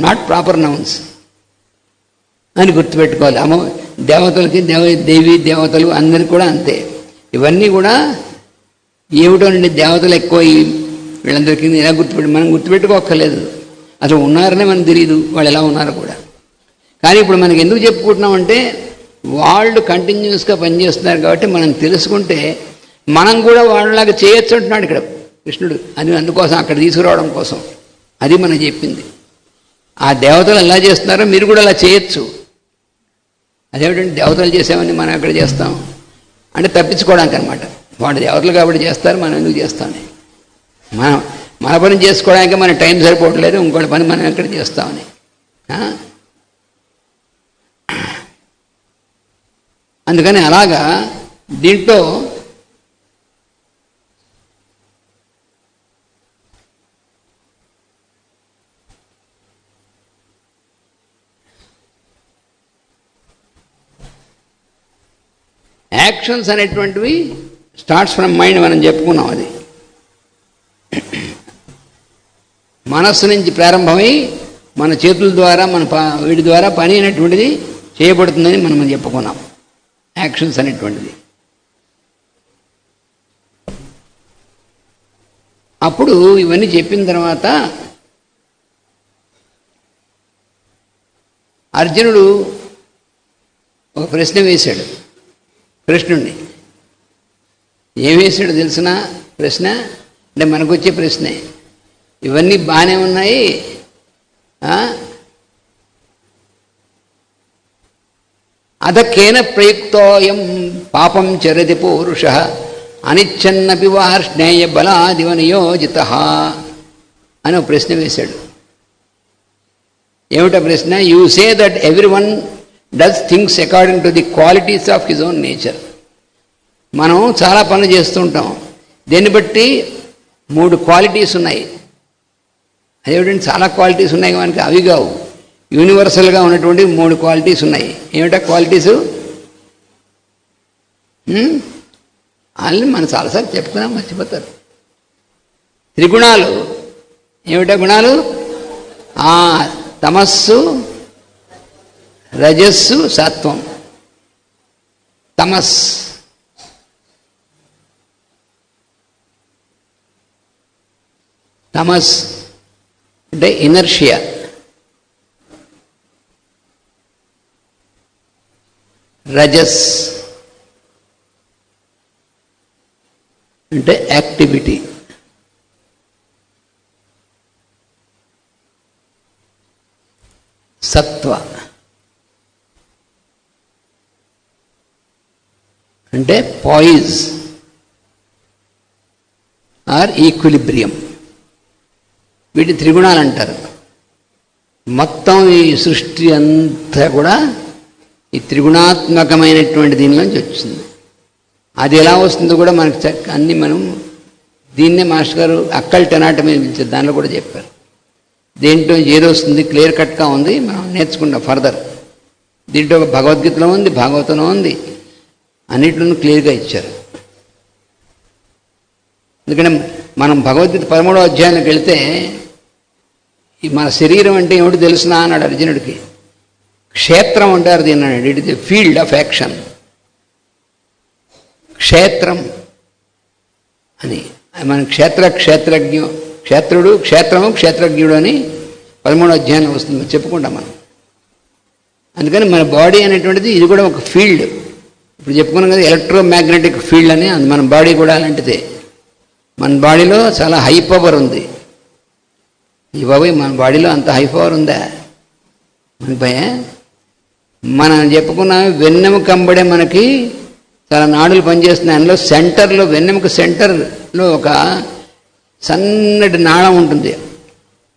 not proper nouns అని గుర్తుపెట్టుకోవాలి. దేవతలకి దేవి దేవతలు అందరికి కూడా అంతే. ఇవన్నీ కూడా ఏమిటో నుండి దేవతలు ఎక్కువ వీళ్ళందరికీ ఎలా మనం గుర్తుపెట్టుకోక్కర్లేదు. అసలు ఉన్నారనే మనకు తెలియదు వాళ్ళు ఎలా ఉన్నారో కూడా. కానీ ఇప్పుడు మనకి ఎందుకు చెప్పుకుంటున్నామంటే వాళ్ళు కంటిన్యూస్గా పనిచేస్తున్నారు కాబట్టి మనం తెలుసుకుంటే మనం కూడా వాళ్ళలాగా చేయొచ్చు అంటున్నాడు ఇక్కడ కృష్ణుడు. అది అందుకోసం అక్కడ తీసుకురావడం కోసం అది మనం చెప్పింది. ఆ దేవతలు ఎలా చేస్తున్నారో మీరు కూడా అలా చేయొచ్చు. అదేమిటంటే దేవతలు చేసామని మనం ఎక్కడ చేస్తాం అంటే తప్పించుకోవడానికి అనమాట. వాళ్ళు దేవతలు కాబట్టి చేస్తారు, మనం ఎందుకు చేస్తామని. మన పని చేసుకోవడానికి మన టైం సరిపోవట్లేదు, ఇంకోటి పని మనం ఎక్కడ చేస్తామని. అందుకని అలాగా దీంట్లో యాక్షన్స్ అనేటువంటివి స్టార్ట్స్ ఫ్రమ్ మైండ్, మనం చెప్పుకున్నాం. అది మనస్సు నుంచి ప్రారంభమై మన చేతుల ద్వారా మన వీటి ద్వారా పని అనేటువంటిది చేయబడుతుందని మనం చెప్పుకున్నాం. యాక్షన్స్ అనేటువంటిది. అప్పుడు ఇవన్నీ చెప్పిన తర్వాత అర్జునుడు ఒక ప్రశ్న వేశాడు కృష్ణుడిని. ఏం వేశాడు తెలిసిన ప్రశ్న అంటే మనకొచ్చే ప్రశ్నే. ఇవన్నీ బాగానే ఉన్నాయి, అధకేన ప్రయుక్తోయం పాపం చరతి పౌరుష అనిచ్చన్నపి వార్ష్ణేయ బలాదివ నియోజిత అని ఒక ప్రశ్న వేశాడు. ఏమిటా ప్రశ్న? You say that every one does things according to the qualities of his own nature. మనం చాలా పనులు చేస్తుంటాం, దీన్ని బట్టి 3 క్వాలిటీస్ ఉన్నాయి. అదేమిటంటే చాలా క్వాలిటీస్ ఉన్నాయి మనకి, అవి కావు, యూనివర్సల్గా ఉన్నటువంటి 3 క్వాలిటీస్ ఉన్నాయి. ఏమిటా క్వాలిటీసు? వాళ్ళని మనం చాలాసార్లు చెప్పుకున్నాం, మర్చిపోతారు. త్రిగుణాలు. ఏమిటా గుణాలు? తమస్సు, రజస్సు, సత్వం. తమస్ అంటే ఇనర్షియా, రజస్ అంటే యాక్టివిటీ, సత్వ అంటే పాయిజ్ ఆర్ ఈక్విలిబ్రియం. వీటి త్రిగుణాలు అంటారు. మొత్తం ఈ సృష్టి అంతా కూడా ఈ త్రిగుణాత్మకమైనటువంటి దీనిలోంచి వచ్చింది. అది ఎలా వస్తుందో కూడా మనకి అన్నీ మనం దీన్నే మాస్టర్ గారు అక్కల్ట్ ఎనాటమీ పిలిచారు, దానిలో కూడా చెప్పారు. దేంట్లో ఏది వస్తుంది క్లియర్ కట్గా ఉంది, మనం నేర్చుకుంటాం ఫర్దర్. దీంట్లో భగవద్గీతలో ఉంది, భాగవతంలో ఉంది, అన్నింటిలోనూ క్లియర్గా ఇచ్చారు. ఎందుకంటే మనం భగవద్గీత 13వ అధ్యాయానికి వెళితే మన శరీరం అంటే ఏమిటి తెలుసునా అన్నాడు అర్జునుడికి. క్షేత్రం అంటారు దీన్ని అన్నాడు. It is the field of action. క్షేత్రం అని. మన క్షేత్రుడు క్షేత్రము క్షేత్రజ్ఞుడు అని 13వ అధ్యాయంలో వస్తుంది, చెప్పుకుంటాం మనం. అందుకని మన బాడీ అనేటువంటిది ఇది కూడా ఒక ఫీల్డ్. ఇప్పుడు చెప్పుకున్నాం కదా ఎలక్ట్రోమాగ్నెటిక్ ఫీల్డ్ అని, మన బాడీ కూడా అలాంటిదే. మన బాడీలో చాలా హై పవర్ ఉంది. ఈ బాబాయ్ మన బాడీలో అంత హై పవర్ ఉందా మన భయ? మనం చెప్పుకున్నాం వెన్నెముక కంబడే మనకి చాలా నాడులు పనిచేస్తున్నాయి. అందులో సెంటర్లో వెన్నెముక సెంటర్లో ఒక సన్నటి నాళం ఉంటుంది.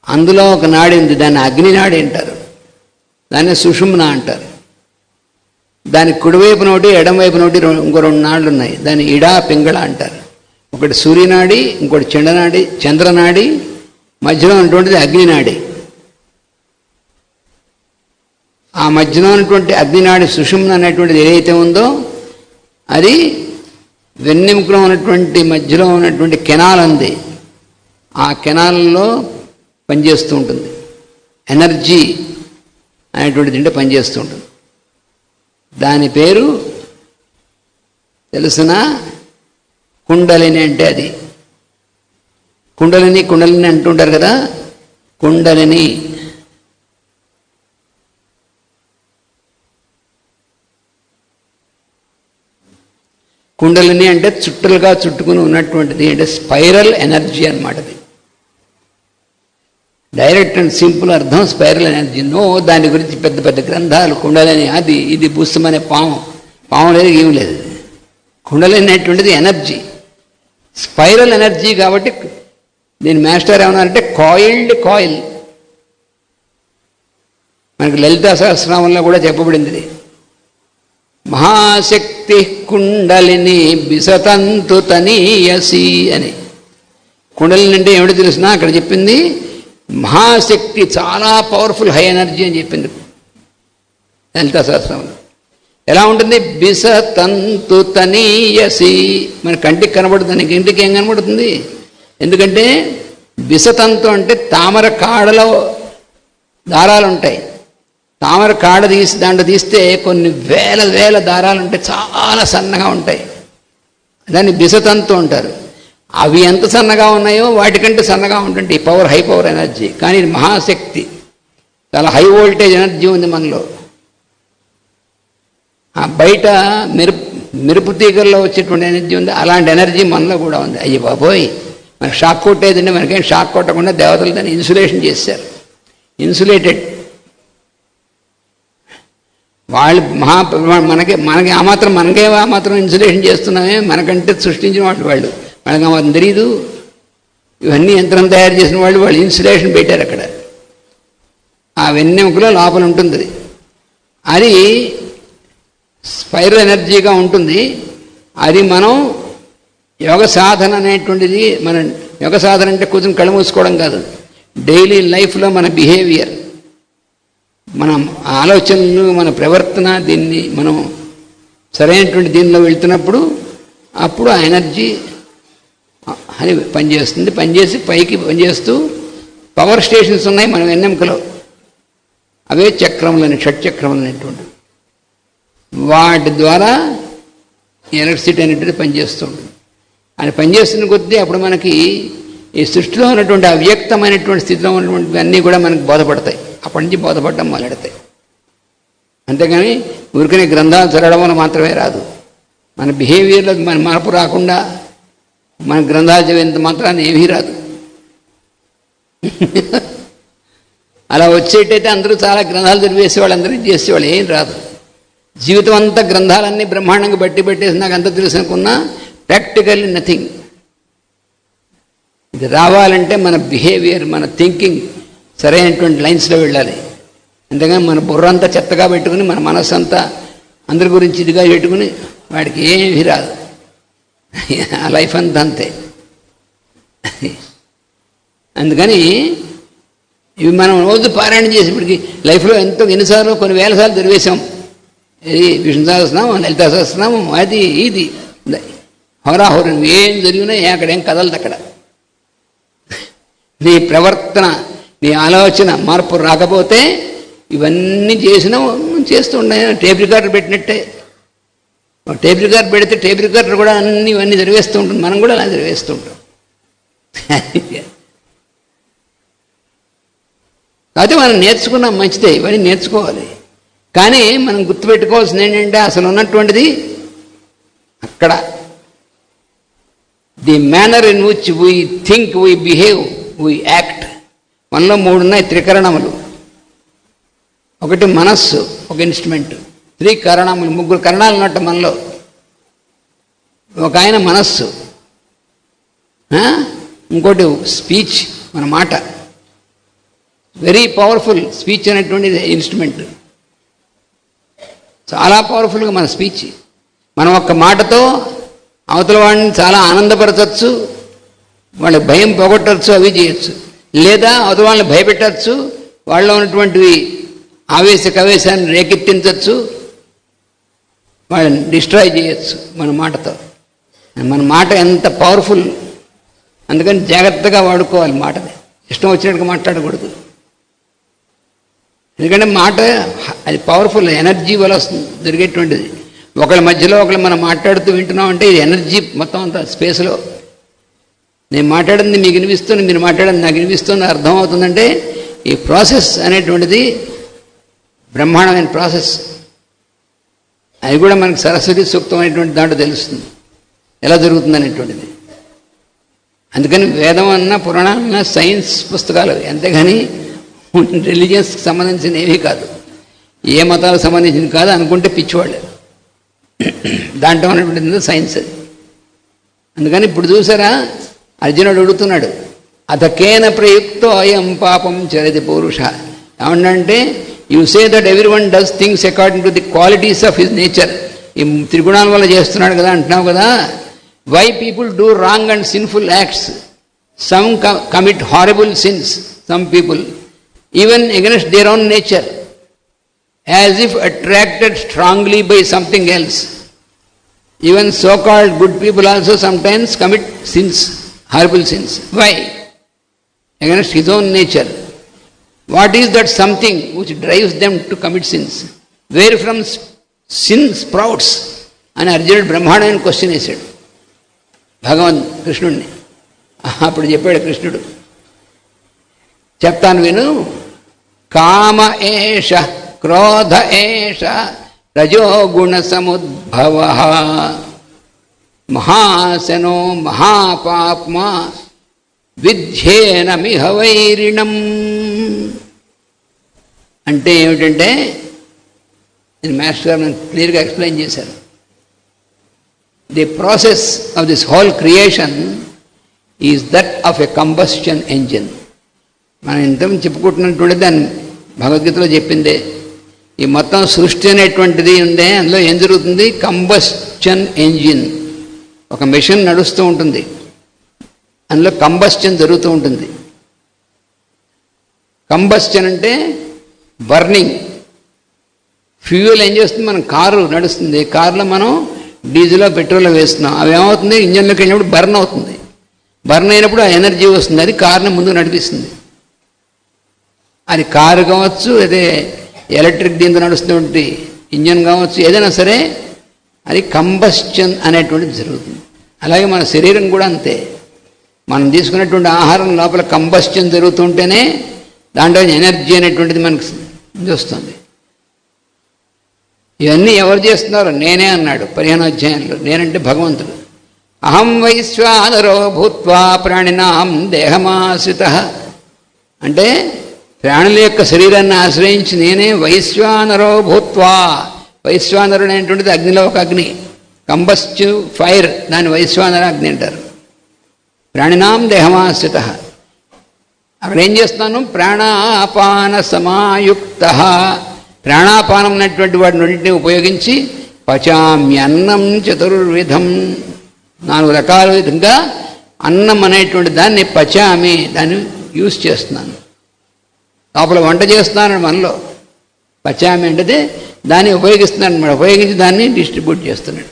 అందులో ఒక నాడి ఉంది, దాన్ని అగ్నినాడి అంటారు, దాన్ని సుషుమ్న అంటారు. దాని కుడివైపు నోటి ఎడమవైపు నోటి ఇంకో 2 నాళ్ళు ఉన్నాయి, దాన్ని ఇడా పింగళ అంటారు. ఒకటి సూర్యనాడి, ఇంకోటి చంద్రనాడి, మధ్యలో ఉన్నటువంటిది అగ్నినాడి. ఆ మధ్యలో ఉన్నటువంటి అగ్నినాడి సుషుమ్న అనేటువంటిది ఏదైతే ఉందో అది వెన్నెముకలో ఉన్నటువంటి మధ్యలో ఉన్నటువంటి కెనాల్ ఉంది. ఆ కెనాల్లో పనిచేస్తూ ఉంటుంది. ఎనర్జీ అనేటువంటిది అంటే పనిచేస్తూ ఉంటుంది. దాని పేరు తెలుసిన కుండలిని. అంటే అది కుండలిని అంటుంటారు కదా, కుండలిని. కుండలిని అంటే చుట్టలుగా చుట్టుకుని ఉన్నటువంటిది, అంటే స్పైరల్ ఎనర్జీ అన్నమాట. అది డైరెక్ట్ అండ్ సింపుల్ అర్థం స్పైరల్ ఎనర్జీ. దాని గురించి పెద్ద పెద్ద గ్రంథాలు, కుండలిని అది ఇది బుస్తమనే పాము లేదు, ఏం లేదు. కుండలిని అనేటువంటిది ఎనర్జీ, స్పైరల్ ఎనర్జీ. కాబట్టి దీని మాస్టర్ ఏమన్నారంటే కాయిల్. మనకి లలితా సహస్రనామంలో కూడా చెప్పబడింది, మహాశక్తి కుండలిని బిసతంతు తనీయసి అని. కుండలిని అంటే ఏమిటో తెలిసినా అక్కడ చెప్పింది మహాశక్తి, చాలా పవర్ఫుల్ హై ఎనర్జీ అని చెప్పింది లలితా సహస్రంలో. ఎలా ఉంటుంది? బిసతంతు తనీయసి. మన కంటికి కనబడుతుంది, ఇంటికి ఏం కనబడుతుంది? ఎందుకంటే బిసతంతు అంటే తామర కాడలో దారాలు ఉంటాయి. తామర కాడ దాంట్లో తీస్తే కొన్ని వేల దారాలు ఉంటాయి, చాలా సన్నగా ఉంటాయి. దాన్ని బిసతంతు అంటారు. అవి ఎంత సన్నగా ఉన్నాయో వాటికంటే సన్నగా ఉంటుంది ఈ పవర్, హై పవర్ ఎనర్జీ. కానీ ఇది మహాశక్తి, చాలా హై వోల్టేజ్ ఎనర్జీ ఉంది మనలో. బయట మెరుపు తీగల్లో వచ్చేటువంటి ఎనర్జీ ఉంది, అలాంటి ఎనర్జీ మనలో కూడా ఉంది. అయ్యి బాబోయ్, మనకు షాక్ కొట్టేదంటే మనకేం షాక్ కొట్టకుండా దేవతలు దాన్ని ఇన్సులేషన్ చేశారు. ఇన్సులేటెడ్ వాళ్ళు మనకి ఆ మాత్రం ఇన్సులేషన్ చేస్తున్నామే, మనకంటే సృష్టించిన వాళ్ళు వాళ్ళకి ఆ మాత్రం తెలియదు. ఇవన్నీ యంత్రం తయారు చేసిన వాళ్ళు ఇన్సులేషన్ పెట్టారు అక్కడ. ఆ వెన్నెముకలో లోపల ఉంటుంది అది స్పైరల్ ఎనర్జీగా ఉంటుంది. అది మనం యోగ సాధన అనేటువంటిది, మన యోగ సాధన అంటే కూర్చొని కళ్ళు మూసుకోవడం కాదు. డైలీ లైఫ్లో మన బిహేవియర్, మన ఆలోచనలు, మన ప్రవర్తన, దీన్ని మనం సరైనటువంటి దీనిలో వెళ్తున్నప్పుడు అప్పుడు ఆ ఎనర్జీ అని పనిచేస్తుంది. పనిచేసి పైకి పనిచేస్తూ పవర్ స్టేషన్స్ ఉన్నాయి మన వెన్నెముకలో. అవే చక్రములని, షట్చక్రములు అనేటువంటి వాటి ద్వారా ఎలక్ట్రిసిటీ అనేటువంటి పనిచేస్తూ ఉంటుంది. అది పనిచేస్తున్న కొద్దీ అప్పుడు మనకి ఈ సృష్టిలో ఉన్నటువంటి అవ్యక్తమైనటువంటి స్థితిలో ఉన్నటువంటి అన్నీ కూడా మనకు బోధపడతాయి. అప్పటి నుంచి బోధపడడం మొదలెడతాయి. అంతేగాని ఊరికనే గ్రంథాలు చదవడం వల్ల మాత్రమే రాదు. మన బిహేవియర్లో మన మార్పు రాకుండా మన గ్రంథాలు చదివేంత మాత్రాన్ని ఏమీ రాదు. అలా వచ్చేటైతే అందరూ చాలా గ్రంథాలు చదివేసేవాళ్ళు, అందరూ చేసేవాళ్ళు, ఏం రాదు. జీవితం అంతా గ్రంథాలన్నీ బ్రహ్మాండంగా పెట్టేసి నాకు అంత తెలుసు అనుకున్నా ప్రాక్టికల్లీ నథింగ్. ఇది రావాలంటే మన బిహేవియర్, మన థింకింగ్ సరైనటువంటి లైన్స్లో వెళ్ళాలి. అంతేగాని మన బుర్ర అంతా చెత్తగా పెట్టుకుని, మన మనస్సు అంతా అందరి గురించి ఇదిగా పెట్టుకుని వాడికి ఏమీ రాదు. ఆ లైఫ్ అంతా అంతే. అందుకని ఇవి మనం రోజు పారాయణ చేసేప్పటికి లైఫ్లో ఎన్నిసార్లు కొన్ని వేల సార్లు చదివేశాం. ఇది విష్ణు సహస్రనామం, లలితా సహస్రనామం, అది ఇది హోరాహోరం ఏం జరిగినా అక్కడేం కదలదు. అక్కడ నీ ప్రవర్తన, నీ ఆలోచన మార్పు రాకపోతే ఇవన్నీ చేస్తూ ఉన్నాయి. టేప్ రికార్డర్ పెట్టినట్టే టేప్ రికార్డ్ పెడితే టేప్ రికార్డర్ కూడా ఇవన్నీ జరివేస్తూ ఉంటుంది, మనం కూడా అలా జరివేస్తూ ఉంటాం. అయితే మనం నేర్చుకున్నాం మంచిదే, ఇవన్నీ నేర్చుకోవాలి. కానీ మనం గుర్తుపెట్టుకోవాల్సింది ఏంటంటే అసలు ఉన్నటువంటిది అక్కడ the manner in which we think, we behave, we act. మనలో 3 ఉన్నాయి త్రికరణములు. ఒకటి మనస్సు, ఒక ఇన్స్ట్రుమెంట్. 3 కరణములు, 3 కరణాలు ఉన్నట్టు మనలో. ఒక ఆయన మనస్సు, ఇంకోటి స్పీచ్, మన మాట. వెరీ పవర్ఫుల్ స్పీచ్ అనేటువంటిది ఇన్స్ట్రుమెంట్. చాలా పవర్ఫుల్గా మన స్పీచ్. మనం ఒక్క మాటతో అవతల వాడిని చాలా ఆనందపరచచ్చు, వాళ్ళ భయం పోగొట్టచ్చు, అవి చేయొచ్చు. లేదా అవతల వాళ్ళని భయపెట్టచ్చు, వాళ్ళలో ఉన్నటువంటివి కవేశాన్ని రేకెత్తించవచ్చు, వాళ్ళని డిస్ట్రాయ్ చేయొచ్చు మన మాటతో. మన మాట ఎంత పవర్ఫుల్. అందుకని జాగ్రత్తగా వాడుకోవాలి మాటని. ఇష్టం వచ్చినట్టుగా మాట్లాడకూడదు. ఎందుకంటే మాట అది పవర్ఫుల్, ఎనర్జీ వల్ల జరిగేటువంటిది. ఒకళ్ళ మధ్యలో ఒకళ్ళు మనం మాట్లాడుతూ వింటున్నాం అంటే ఇది ఎనర్జీ మొత్తం అంతా స్పేస్లో. నేను మాట్లాడింది మీకు వినిపిస్తుంది, మీరు మాట్లాడింది నాకు వినిపిస్తుంది, అర్థమవుతుందంటే ఈ ప్రాసెస్ అనేటువంటిది బ్రహ్మాండమైన ప్రాసెస్. అది కూడా మనకి సరస్వతి సూక్తం అనేటువంటి దాంట్లో తెలుస్తుంది ఎలా జరుగుతుంది అనేటువంటిది. అందుకని వేదం అన్నా పురాణాలన్నా సైన్స్ పుస్తకాలు, అంతేగాని రిలీజియన్స్కి సంబంధించిన ఏమీ కాదు, ఏ మతాలకు సంబంధించింది కాదు అనుకుంటే పిచ్చివాళ్ళు. దాంట్లో ఉన్నటువంటిది సైన్స్ అది. అందుకని ఇప్పుడు చూసారా, అర్జునుడు అడుగుతున్నాడు, అతకేన ప్రయుక్తో అయం పాపం చరతి పౌరుష. ఏమంటే you say that every one does things according to the qualities of his nature. ఈ త్రిగుణాల వల్ల చేస్తున్నాడు కదా అంటున్నావు కదా. Why people do wrong and sinful acts? Some commit horrible sins, some people even against their own nature, as if attracted strongly by something else. Even so-called good people also sometimes commit sins, horrible sins. Why? Against his own nature. What is that something which drives them to commit sins? Where from sin sprouts? అని అర్జునుడు బ్రహ్మాండమైన question వేశాడు భగవాన్ కృష్ణుడిని. అప్పుడు చెప్పాడు కృష్ణుడు, చెప్తాను విను. కామ ఏష క్రోధ ఏష రజోగుణ సముద్భవ మహాశనో మహాపాప్మా విధ్యేనమిహ వైరిణం. అంటే ఏమిటంటే, నేను మాస్టర్ గారు క్లియర్గా ఎక్స్ప్లెయిన్ చేశాను. The process of this whole creation is that of a combustion engine. మనం ఇంతకుముందు చెప్పుకుంటున్నటువంటి దాన్ని భగవద్గీతలో చెప్పిందే. ఈ మొత్తం సృష్టి అనేటువంటిది ఉందే, అందులో ఏం జరుగుతుంది? Combustion engine. ఒక మెషిన్ నడుస్తూ ఉంటుంది, అందులో కంబస్షన్ జరుగుతూ ఉంటుంది. కంబస్షన్ అంటే బర్నింగ్. ఫ్యూయల్ ఏం చేస్తుంది? మనం కారు నడుస్తుంది, కారులో మనం డీజిల్లో పెట్రోల్లో వేస్తున్నాం. అవి ఏమవుతుంది? ఇంజన్లోకి వెళ్ళినప్పుడు బర్న్ అవుతుంది. బర్న్ అయినప్పుడు ఆ ఎనర్జీ వస్తుంది, అది కారుని ముందుకు నడిపిస్తుంది. అది కారు కావచ్చు, అదే ఎలక్ట్రిక్ దీంతో నడుస్తున్నటువంటి ఇంజన్ కావచ్చు, ఏదైనా సరే అది కంబస్షన్ అనేటువంటిది జరుగుతుంది. అలాగే మన శరీరం కూడా అంతే. మనం తీసుకున్నటువంటి ఆహారం లోపల కంబస్షన్ జరుగుతుంటేనే దాంట్లో ఎనర్జీ అనేటువంటిది మనకు వస్తుంది. ఇవన్నీ ఎవరు చేస్తున్నారు? నేనే అన్నాడు 15వ అధ్యాయంలో. నేనంటే భగవంతుడు. అహం వైశ్వానరో భూత్వా ప్రాణినాం దేహమాశ్రిత. అంటే ప్రాణుల యొక్క శరీరాన్ని ఆశ్రయించి నేనే వైశ్వానరో భూత్వా. వైశ్వానరుడు అనేటువంటిది అగ్నిలో ఒక అగ్ని, కంబస్టివ్ ఫైర్, దాన్ని వైశ్వానర అగ్ని అంటారు. ప్రాణినాం దేహమాశ్రిత. అక్కడ ఏం చేస్తున్నాను? ప్రాణాపాన సమాయుక్త. ప్రాణాపానం అనేటువంటి వాటి రెండింటిని ఉపయోగించి పచామ్యన్నం చతుర్విధం, 4 రకాల విధంగా అన్నం అనేటువంటి దాన్ని పచామి, దాన్ని యూజ్ చేస్తున్నాను. లోపల వంట చేస్తున్నాను మనలో. పచామి అంటే దాన్ని ఉపయోగిస్తున్నాడు అనమాట. ఉపయోగించి దాన్ని డిస్ట్రిబ్యూట్ చేస్తున్నాడు.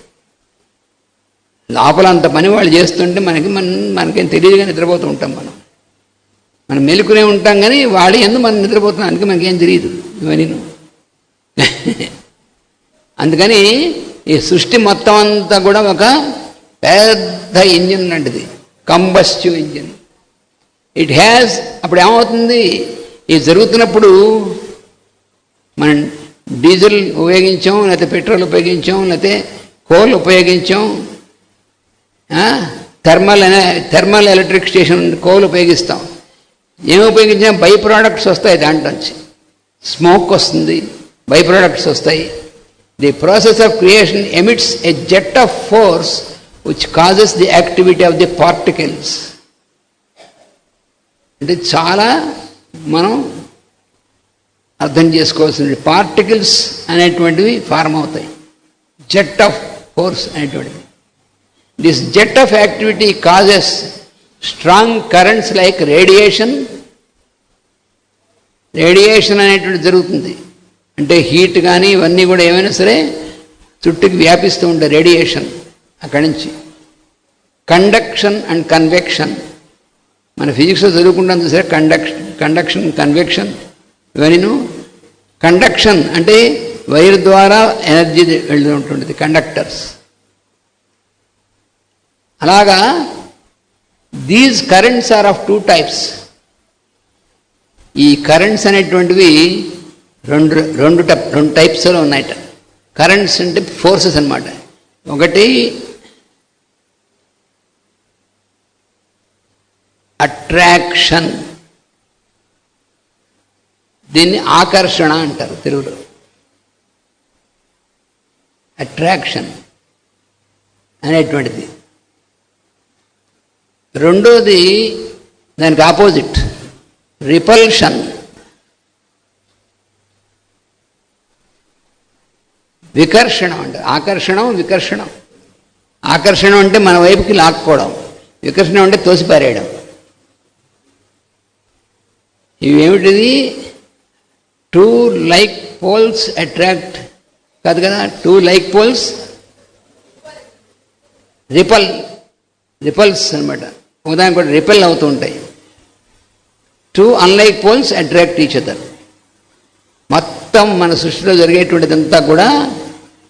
లోపల అంత పని వాళ్ళు చేస్తుంటే మనకేం తెలియదుగా నిద్రపోతూ ఉంటాం. మనం మెలుకునే ఉంటాం, కానీ వాళ్ళు ఎందుకు మనం నిద్రపోతున్నాం, అందుకే మనకేం తెలియదు ఇవన్నీ. అందుకని ఈ సృష్టి మొత్తం అంతా కూడా ఒక పెద్ద ఇంజిన్ లాంటిది, కంబస్టివ్ ఇంజిన్. ఇట్ హ్యాస్, అప్పుడు ఏమవుతుంది, ఇది జరుగుతున్నప్పుడు మనం డీజిల్ ఉపయోగించాం, లేకపోతే పెట్రోల్ ఉపయోగించాం, లేకపోతే కోల్ ఉపయోగించాం, థర్మల్ ఎలక్ట్రిక్ స్టేషన్ కోల్ ఉపయోగిస్తాం. ఏమి ఉపయోగించినా బై ప్రోడక్ట్స్ వస్తాయి, దాంట్లోంచి స్మోక్ వస్తుంది, బై ప్రోడక్ట్స్ వస్తాయి. The process of creation emits a jet of force which causes the activity of the particles. అంటే చాలా మనం అర్థం చేసుకోవాల్సింది. పార్టికల్స్ అనేటువంటివి ఫార్మ్ అవుతాయి, జెట్ ఆఫ్ ఫోర్స్ అనేటువంటిది. This jet of activity causes strong currents like radiation. Radiation అనేటువంటిది జరుగుతుంది, అంటే హీట్ కానీ ఇవన్నీ కూడా ఏమైనా సరే చుట్టూకి వ్యాపిస్తూ ఉంటాయి, రేడియేషన్ అక్కడి నుంచి. కండక్షన్ అండ్ కన్వెక్షన్, మన ఫిజిక్స్లో చదువుకుంటాం సరే, కండక్షన్ కన్వెక్షన్ ఇవన్నీ. కండక్షన్ అంటే వైర్ ద్వారా ఎనర్జీ వెళ్తూ ఉంటుంది, కండక్టర్స్. అలాగా these currents are of two types. ఈ కరెంట్స్ అనేటువంటివి రెండు టైప్స్లో ఉన్నాయట. కరెంట్స్ అంటే ఫోర్సెస్ అన్నమాట. ఒకటి అట్రాక్షన్, దీన్ని ఆకర్షణ అంటారు తెలుగులో. అట్రాక్షన్ అనేటువంటిది. రెండోది దానికి ఆపోజిట్, రిపల్షన్. వికర్షణం అంటారు. ఆకర్షణం, వికర్షణం. ఆకర్షణం అంటే మన వైపుకి లాక్కోవడం, వికర్షణం అంటే తోసిపారేయడం. ఇవేమిటిది? టూ లైక్ పోల్స్ అట్రాక్ట్ కాదు కదా, టూ లైక్ పోల్స్ రిపల్స్ అనమాట. ఉదాహరణ కూడా రిపెల్ అవుతూ ఉంటాయి. Two unlike poles attract each other. మొత్తం మన సృష్టిలో జరిగేటువంటిదంతా కూడా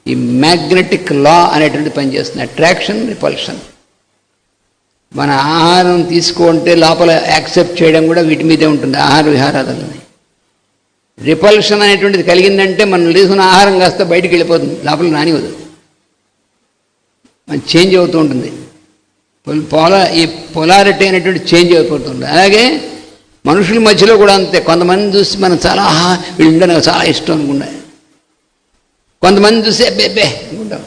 ఈ మ్యాగ్నెటిక్ లా అనేటువంటి పనిచేస్తుంది, అట్రాక్షన్, రిపల్షన్. మన ఆహారం తీసుకుంటే లోపల యాక్సెప్ట్ చేయడం కూడా వీటి మీదే ఉంటుంది, ఆహార విహారాలని. రిపల్షన్ అనేటువంటిది కలిగిందంటే మనం తీసుకున్న ఆహారం కాస్త బయటికి వెళ్ళిపోతుంది, లోపల రానివ్వదు, మన చేంజ్ అవుతూ ఉంటుంది. ఈ పొలారిటీ అనేటువంటి చేంజ్ అయిపోతుంది. అలాగే మనుషుల మధ్యలో కూడా అంతే. కొంతమంది చూసి మనం చాలా వీళ్ళంటే నాకు చాలా ఇష్టం అనుకుంటా, కొంతమంది చూసి అబ్బే అనుకుంటాం.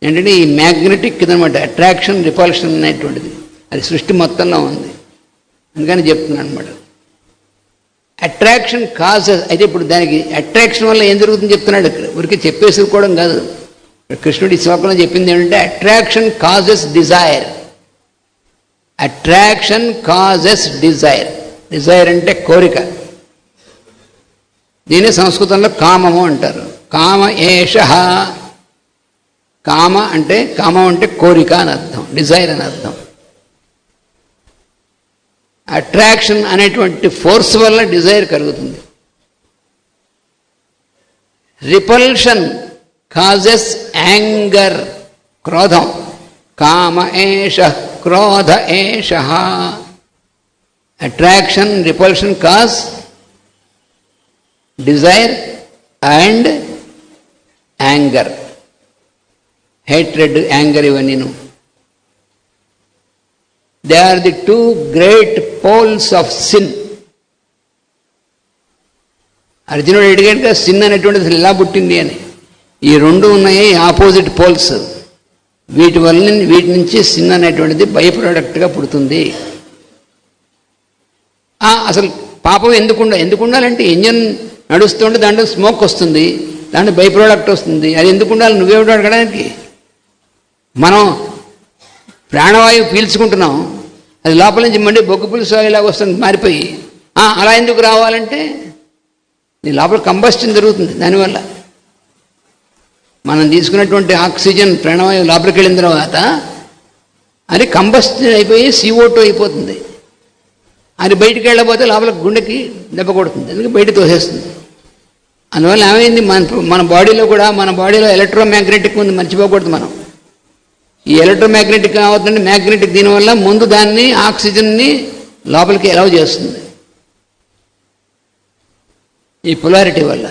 ఏంటంటే ఈ మ్యాగ్నెటిక్ ఇదనమాట, అట్రాక్షన్, రిపల్షన్ అనేటువంటిది. అది సృష్టి మొత్తంలో ఉంది, అందుకని చెప్తున్నాను అనమాట. Attraction causes. అయితే ఇప్పుడు దానికి అట్రాక్షన్ వల్ల ఏం జరుగుతుందని చెప్తున్నాడు ఇక్కడ. ఊరికి చెప్పేసుకోవడం కాదు. కృష్ణుడి శ్లోకంలో చెప్పింది ఏంటంటే attraction causes desire. Attraction causes desire. Desire అంటే కోరిక. దీన్ని సంస్కృతంలో కామము అంటారు. కామ ఏష. కామం అంటే కోరిక అని అర్థం, డిజైర్ అని అర్థం. అట్రాక్షన్ అనేటువంటి ఫోర్స్ వల్ల డిజైర్ కలుగుతుంది. రిపల్షన్ కాజెస్ యాంగర్, క్రోధం. కామ ఏష క్రోధ ఏష. Attraction, repulsion cause desire and anger, hatred, anger ఇవన్నీను. They are the two great poles of sin. అర్జునుడు అడిగాడు సిన్ అనేటువంటిది ఎలా పుట్టింది అని. ఈ రెండు ఉన్నాయి ఆపోజిట్ పోల్స్. వీటి నుంచి సిన్ అనేటువంటిది బై ప్రోడక్ట్గా పుడుతుంది. అసలు పాపం ఎందుకు ఉండాలంటే ఇంజన్ నడుస్తుంటే దాంట్లో స్మోక్ వస్తుంది, దాంట్లో బై ప్రోడక్ట్ వస్తుంది. అది ఎందుకు ఉండాలి? నువ్వేమిటో అడగడానికి. మనం ప్రాణవాయువు పీల్చుకుంటున్నాం, అది లోపల నుంచి మండి బొగ్గు పులుసు ఇలాగ వస్తుంది మారిపోయి. అలా ఎందుకు రావాలంటే నీ లోపల కంబస్షన్ జరుగుతుంది. దానివల్ల మనం తీసుకున్నటువంటి ఆక్సిజన్ ప్రాణవాయువు లోపలికి వెళ్ళిన తర్వాత అది కంబస్షన్ అయిపోయి CO2 అయిపోతుంది. అది బయటికి వెళ్ళకపోతే లోపల గుండెకి దెబ్బ కొడుతుంది, అందుకే బయట తోసేస్తుంది. అందువల్ల ఏమైంది, మన బాడీలో కూడా, మన బాడీలో ఎలక్ట్రోమాగ్నెటిక్ ఉంది, మర్చిపోకూడదు మనం. ఈ ఎలక్ట్రోమాగ్నెటిక్ అవుతుందంటే మ్యాగ్నెటిక్, దీనివల్ల ముందు దాన్ని ఆక్సిజన్ని లోపలికి అలౌ చేస్తుంది ఈ పొలారిటీ వల్ల.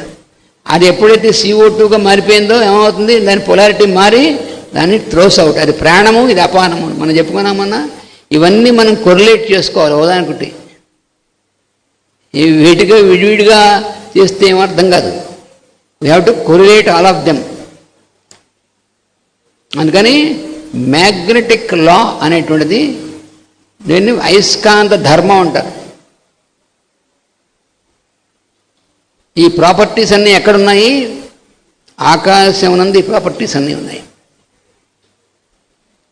అది ఎప్పుడైతే CO2గా మారిపోయిందో ఏమవుతుంది, దాని పొలారిటీ మారి దాన్ని త్రోస్ అవుట్. అది ప్రాణము, ఇది అపానము మనం చెప్పుకున్నామన్నా. ఇవన్నీ మనం కొరిలేట్ చేసుకోవాలి ఉదాహరణకుటి. వీటిగా విడివిడిగా చేస్తే ఏమర్థం కాదు. We have to correlate all of them. అందుకని మ్యాగ్నెటిక్ లా అనేటువంటిది, దీన్ని అయస్కాంత ధర్మం అంటారు. ఈ ప్రాపర్టీస్ అన్నీ ఎక్కడున్నాయి? ఆకాశం నందు ఈ ప్రాపర్టీస్ అన్నీ ఉన్నాయి.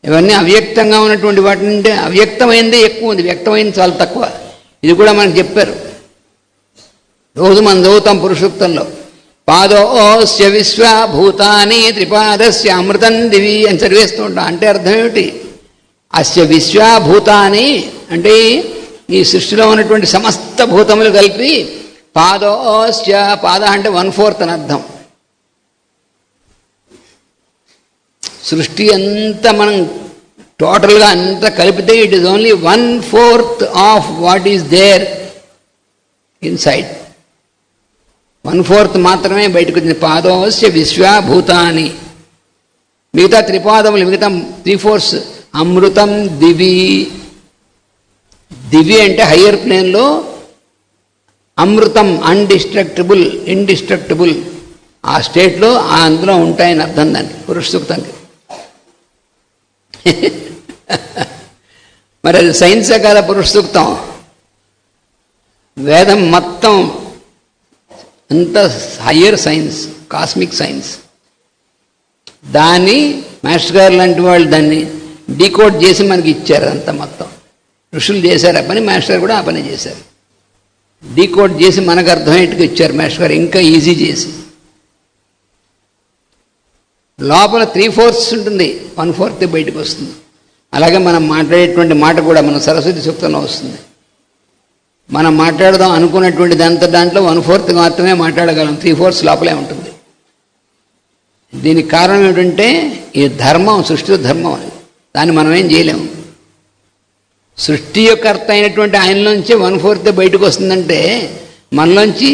ఇవన్నీ అవ్యక్తంగా ఉన్నటువంటి వాటి నుండి అవ్యక్తమైందే ఎక్కువ ఉంది, వ్యక్తమైంది చాలా తక్కువ. ఇది కూడా మనకు చెప్పారు. రోజు మనం చదువుతాం పురుషోక్తంలో, పాదోస్య విశ్వభూతాని త్రిపాదస్య అమృతం దివి అని చదివేస్తూ ఉంటాం. అంటే అర్థం ఏమిటి? అస్య విశ్వభూతాని అంటే ఈ సృష్టిలో ఉన్నటువంటి సమస్త భూతములు కలిపి, పాదోస్య, పాద అంటే 1/4 అని అర్థం. సృష్టి అంతా మనం టోటల్గా అంతా కలిపితే it is only 1/4 of what is there inside. 1/4 మాత్రమే బయటకు వచ్చింది. పాదోస్య విశ్వభూతాని. మిగతా త్రిపాదములు, మిగతా 3/4 అమృతం దివి. దివి అంటే హయ్యర్ ప్లేన్లో, అమృతం అన్డిస్ట్రక్టబుల్, ఇండిస్ట్రక్టబుల్ ఆ స్టేట్లో అందులో ఉంటాయని అర్థం దాన్ని పురుష సూక్తానికి. మరి అది సైన్సే కదా పురుష సూక్తం. వేదం మొత్తం అంత హయ్యర్ సైన్స్, కాస్మిక్ సైన్స్. దాన్ని మాస్టర్ గారు లాంటి వాళ్ళు దాన్ని డీకోడ్ చేసి మనకి ఇచ్చారు. అంతా మొత్తం ఋషులు చేశారు ఆ పని, మాస్టర్ గారు కూడా ఆ పని చేశారు. డీకోడ్ చేసి మనకు అర్థమయ్యేట్టుగా ఇచ్చారు మాస్టర్ గారు, ఇంకా ఈజీ చేసి. లోపల 3/4 ఉంటుంది, 1/4 బయటకు వస్తుంది. అలాగే మనం మాట్లాడేటువంటి మాట కూడా మన సరస్వతి సూక్తంలో వస్తుంది. మనం మాట్లాడదాం అనుకున్నటువంటి దాంట్లో 1/4 మాత్రమే మాట్లాడగలం, 3/4 లోపలే ఉంటుంది. దీనికి కారణం ఏమిటంటే ఈ ధర్మం, సృష్టి ధర్మం అది. దాన్ని మనం ఏం చేయలేము. సృష్టి యొక్క అర్థ అయినటువంటి ఆయనలోంచి 1/4 బయటకు వస్తుందంటే మనలోంచి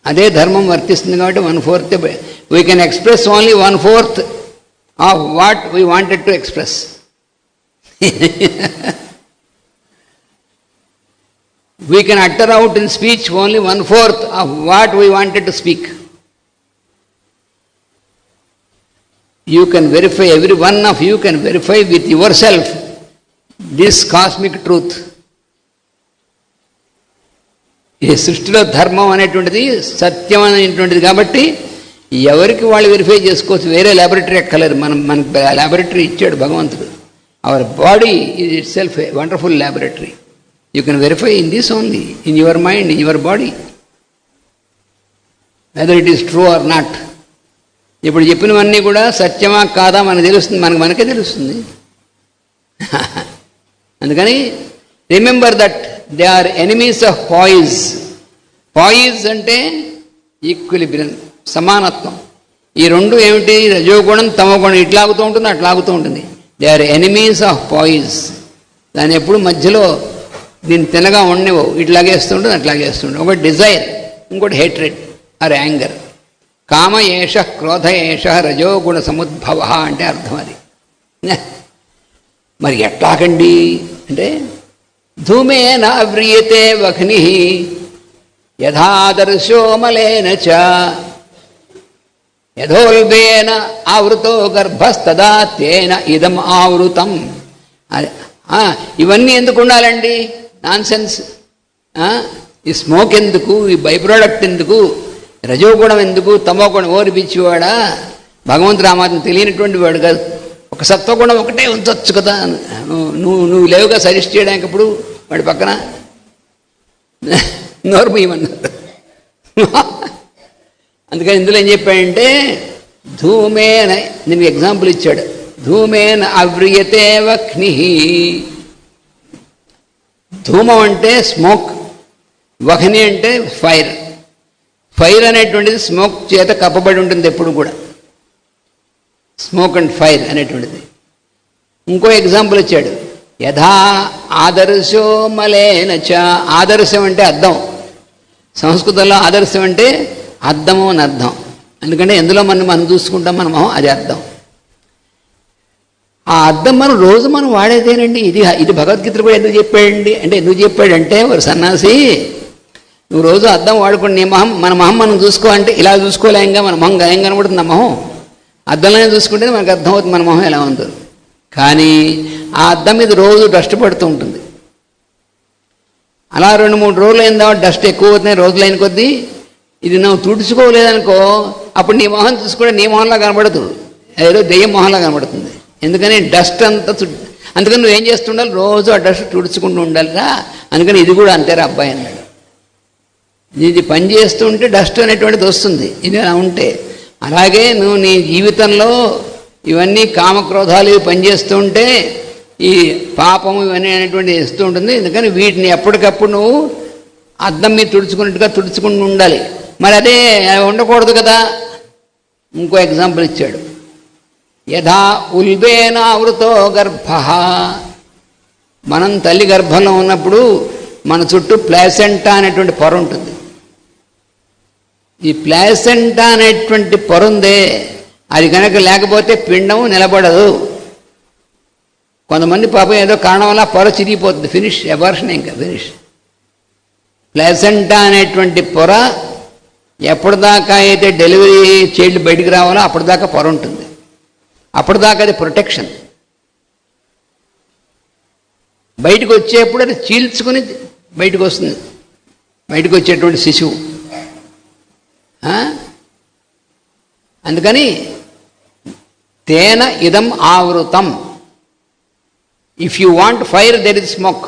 అదే ధర్మం వర్తిస్తుంది. కాబట్టి 1/4 we can express only 1/4 of what we wanted to express. We can utter out in speech only 1/4 of what we wanted to speak. You can verify, every one of you can verify with yourself this cosmic truth. ఈ సృష్టిలో ధర్మం అనేటువంటిది సత్యం అనేటువంటిది కాబట్టి ఎవరికి వాళ్ళు verify చేసుకోవచ్చు. వేరే ల్యాబొరేటరీ ఎక్కలేదు. మనకి ల్యాబొరేటరీ ఇచ్చాడు భగవంతుడు. Our body is it self a wonderful laboratory. You can verify in this only, in your mind, in your body, whether it is true or not. ఇప్పుడు చెప్పినవన్నీ కూడా సత్యమా కాదా మనకు తెలుస్తుంది, మనకే తెలుస్తుంది. అందుకని remember that they are enemies of poise. Poise అంటే ఈక్విలిబ్రియం, సమానత్వం. ఈ రెండు ఏమిటి? రజోగుణం తమోగుణం, ఇట్లాగుతూ ఉంటుంది అట్లాగుతూ ఉంటుంది. They are enemies of poise. దాని ఎప్పుడు మధ్యలో దీన్ని తినగా ఉండేవో, ఇట్లాగేస్తుంటుంది అట్లాగేస్తుంటుంది. ఒకటి డిజైర్, ఇంకోటి హేట్రెడ్ ఆర్ యాంగర్. కామ ఏష క్రోధ ఏష రజోగుణ సముద్భవ అంటే అర్థం అది. మరి ఎట్లాగండి అంటే, ధూమేన అవ్రియతే వహ్ని యథాదర్శో మలేన చ యథోల్బేన ఆవృతో గర్భస్తదా తేన ఇదం ఆవృతం. ఇవన్నీ ఎందుకు ఉండాలండి? నాన్సెన్స్. ఈ స్మోక్ ఎందుకు? ఈ బై ప్రోడక్ట్ ఎందుకు? రజోగుణం ఎందుకు? తమోగుణం ఓరి పిచ్చివాడా, భగవంతుడు ఆ మాత్రం తెలియనటువంటి వాడు కాదు. ఒక సత్వగుణం ఒకటే ఉంచవచ్చు కదా. నువ్వు లేవుగా సజెస్ట్ చేయడానికి ఇప్పుడు వాడి పక్కన నోరు పోయమన్నారు. అందుకని ఇందులో ఏం చెప్పాడంటే, ధూమేన, దీనికి ఎగ్జాంపుల్ ఇచ్చాడు. ధూమేన అవ్రియతే వహ్ని. ధూమం అంటే స్మోక్, వహ్ని అంటే ఫైర్. ఫైర్ అనేటువంటిది స్మోక్ చేత కప్పబడి ఉంటుంది ఎప్పుడు కూడా, స్మోక్ అండ్ ఫైర్ అనేటువంటిది. ఇంకో ఎగ్జాంపుల్ ఇచ్చాడు, యథా ఆదర్శో మలేనచ. ఆదర్శం అంటే అద్దం, సంస్కృతంలో ఆదర్శం అంటే అద్దము అని అర్థం. ఎందుకంటే ఎందులో మనం చూసుకుంటాం మన మొహం, అది అద్దం. ఆ అద్దం మనం రోజు మనం వాడేదేనండి. ఇది భగవద్గీతలో కూడా ఎందుకు చెప్పాడండి అంటే, ఎందుకు చెప్పాడంటే, ఒక సన్నాసి నువ్వు రోజు అద్దం వాడుకుని నీ మొహం, మన మొహం మనం చూసుకోవాలంటే ఇలా చూసుకోలేంగా, మన మొహం ఏం కనబడుతుంది, ఆ మొహం అద్దంలోనే చూసుకుంటే మనకు అర్థమవుతుంది మన మొహం ఎలా ఉందో. కానీ ఆ అద్దం మీద రోజు డస్ట్ పడుతూ ఉంటుంది. అలా 2-3 రోజులు అయిన తర్వాత డస్ట్ ఎక్కువ అవుతున్నాయి, రోజులైన కొద్దీ. ఇది నువ్వు తుడుచుకోలేదనుకో, అప్పుడు నీ మొహం చూసుకుంటే నీ మొహంలా కనబడదు, ఏదో దెయ్యం మొహంలా కనబడుతుంది. ఎందుకని డస్ట్ అంతా అందుకని నువ్వేం చేస్తుండాలి, రోజు ఆ డస్ట్ తుడుచుకుంటూ ఉండాలిరా. అందుకని ఇది కూడా అంతేరా అబ్బాయి అన్నాడు. ఇది పని చేస్తూ ఉంటే డస్ట్ అనేటువంటిది వస్తుంది, ఇది అలా ఉంటే. అలాగే నువ్వు నీ జీవితంలో ఇవన్నీ కామక్రోధాలు ఇవి పనిచేస్తూ ఉంటే ఈ పాపము ఇవన్నీ అనేటువంటి ఇస్తూ ఉంటుంది. ఎందుకని వీటిని ఎప్పటికప్పుడు నువ్వు అద్దం మీద తుడుచుకున్నట్టుగా తుడుచుకుంటూ ఉండాలి. మరి అదే ఉండకూడదు కదా. ఇంకో ఎగ్జాంపుల్ ఇచ్చాడు, యథా ఉల్బేన ఆవృతో గర్భ. మనం తల్లి గర్భంలో ఉన్నప్పుడు మన చుట్టూ ప్లాసెంటా అనేటువంటి పొర ఉంటుంది. ఈ ప్లాసెంటా అనేటువంటి పొర ఉందే, అది కనుక లేకపోతే పిండం నిలబడదు. కొంతమంది పాపం ఏదో కారణం వల్ల పొర చిరిగిపోతుంది, ఫినిష్, అబార్షన్, ఇంకా ఫినిష్. ప్లాసెంటా అనేటువంటి పొర ఎప్పటిదాకా అయితే డెలివరీ చైల్డ్ బయటికి రావాలో అప్పటిదాకా పొర ఉంటుంది. అప్పటిదాకా అది ప్రొటెక్షన్. బయటకు వచ్చేప్పుడు అది చీల్చుకుని బయటకు వస్తుంది, బయటకు వచ్చేటువంటి శిశువు. అందుకని తేన ఇదం ఆవృతం. If you want fire, there is smoke.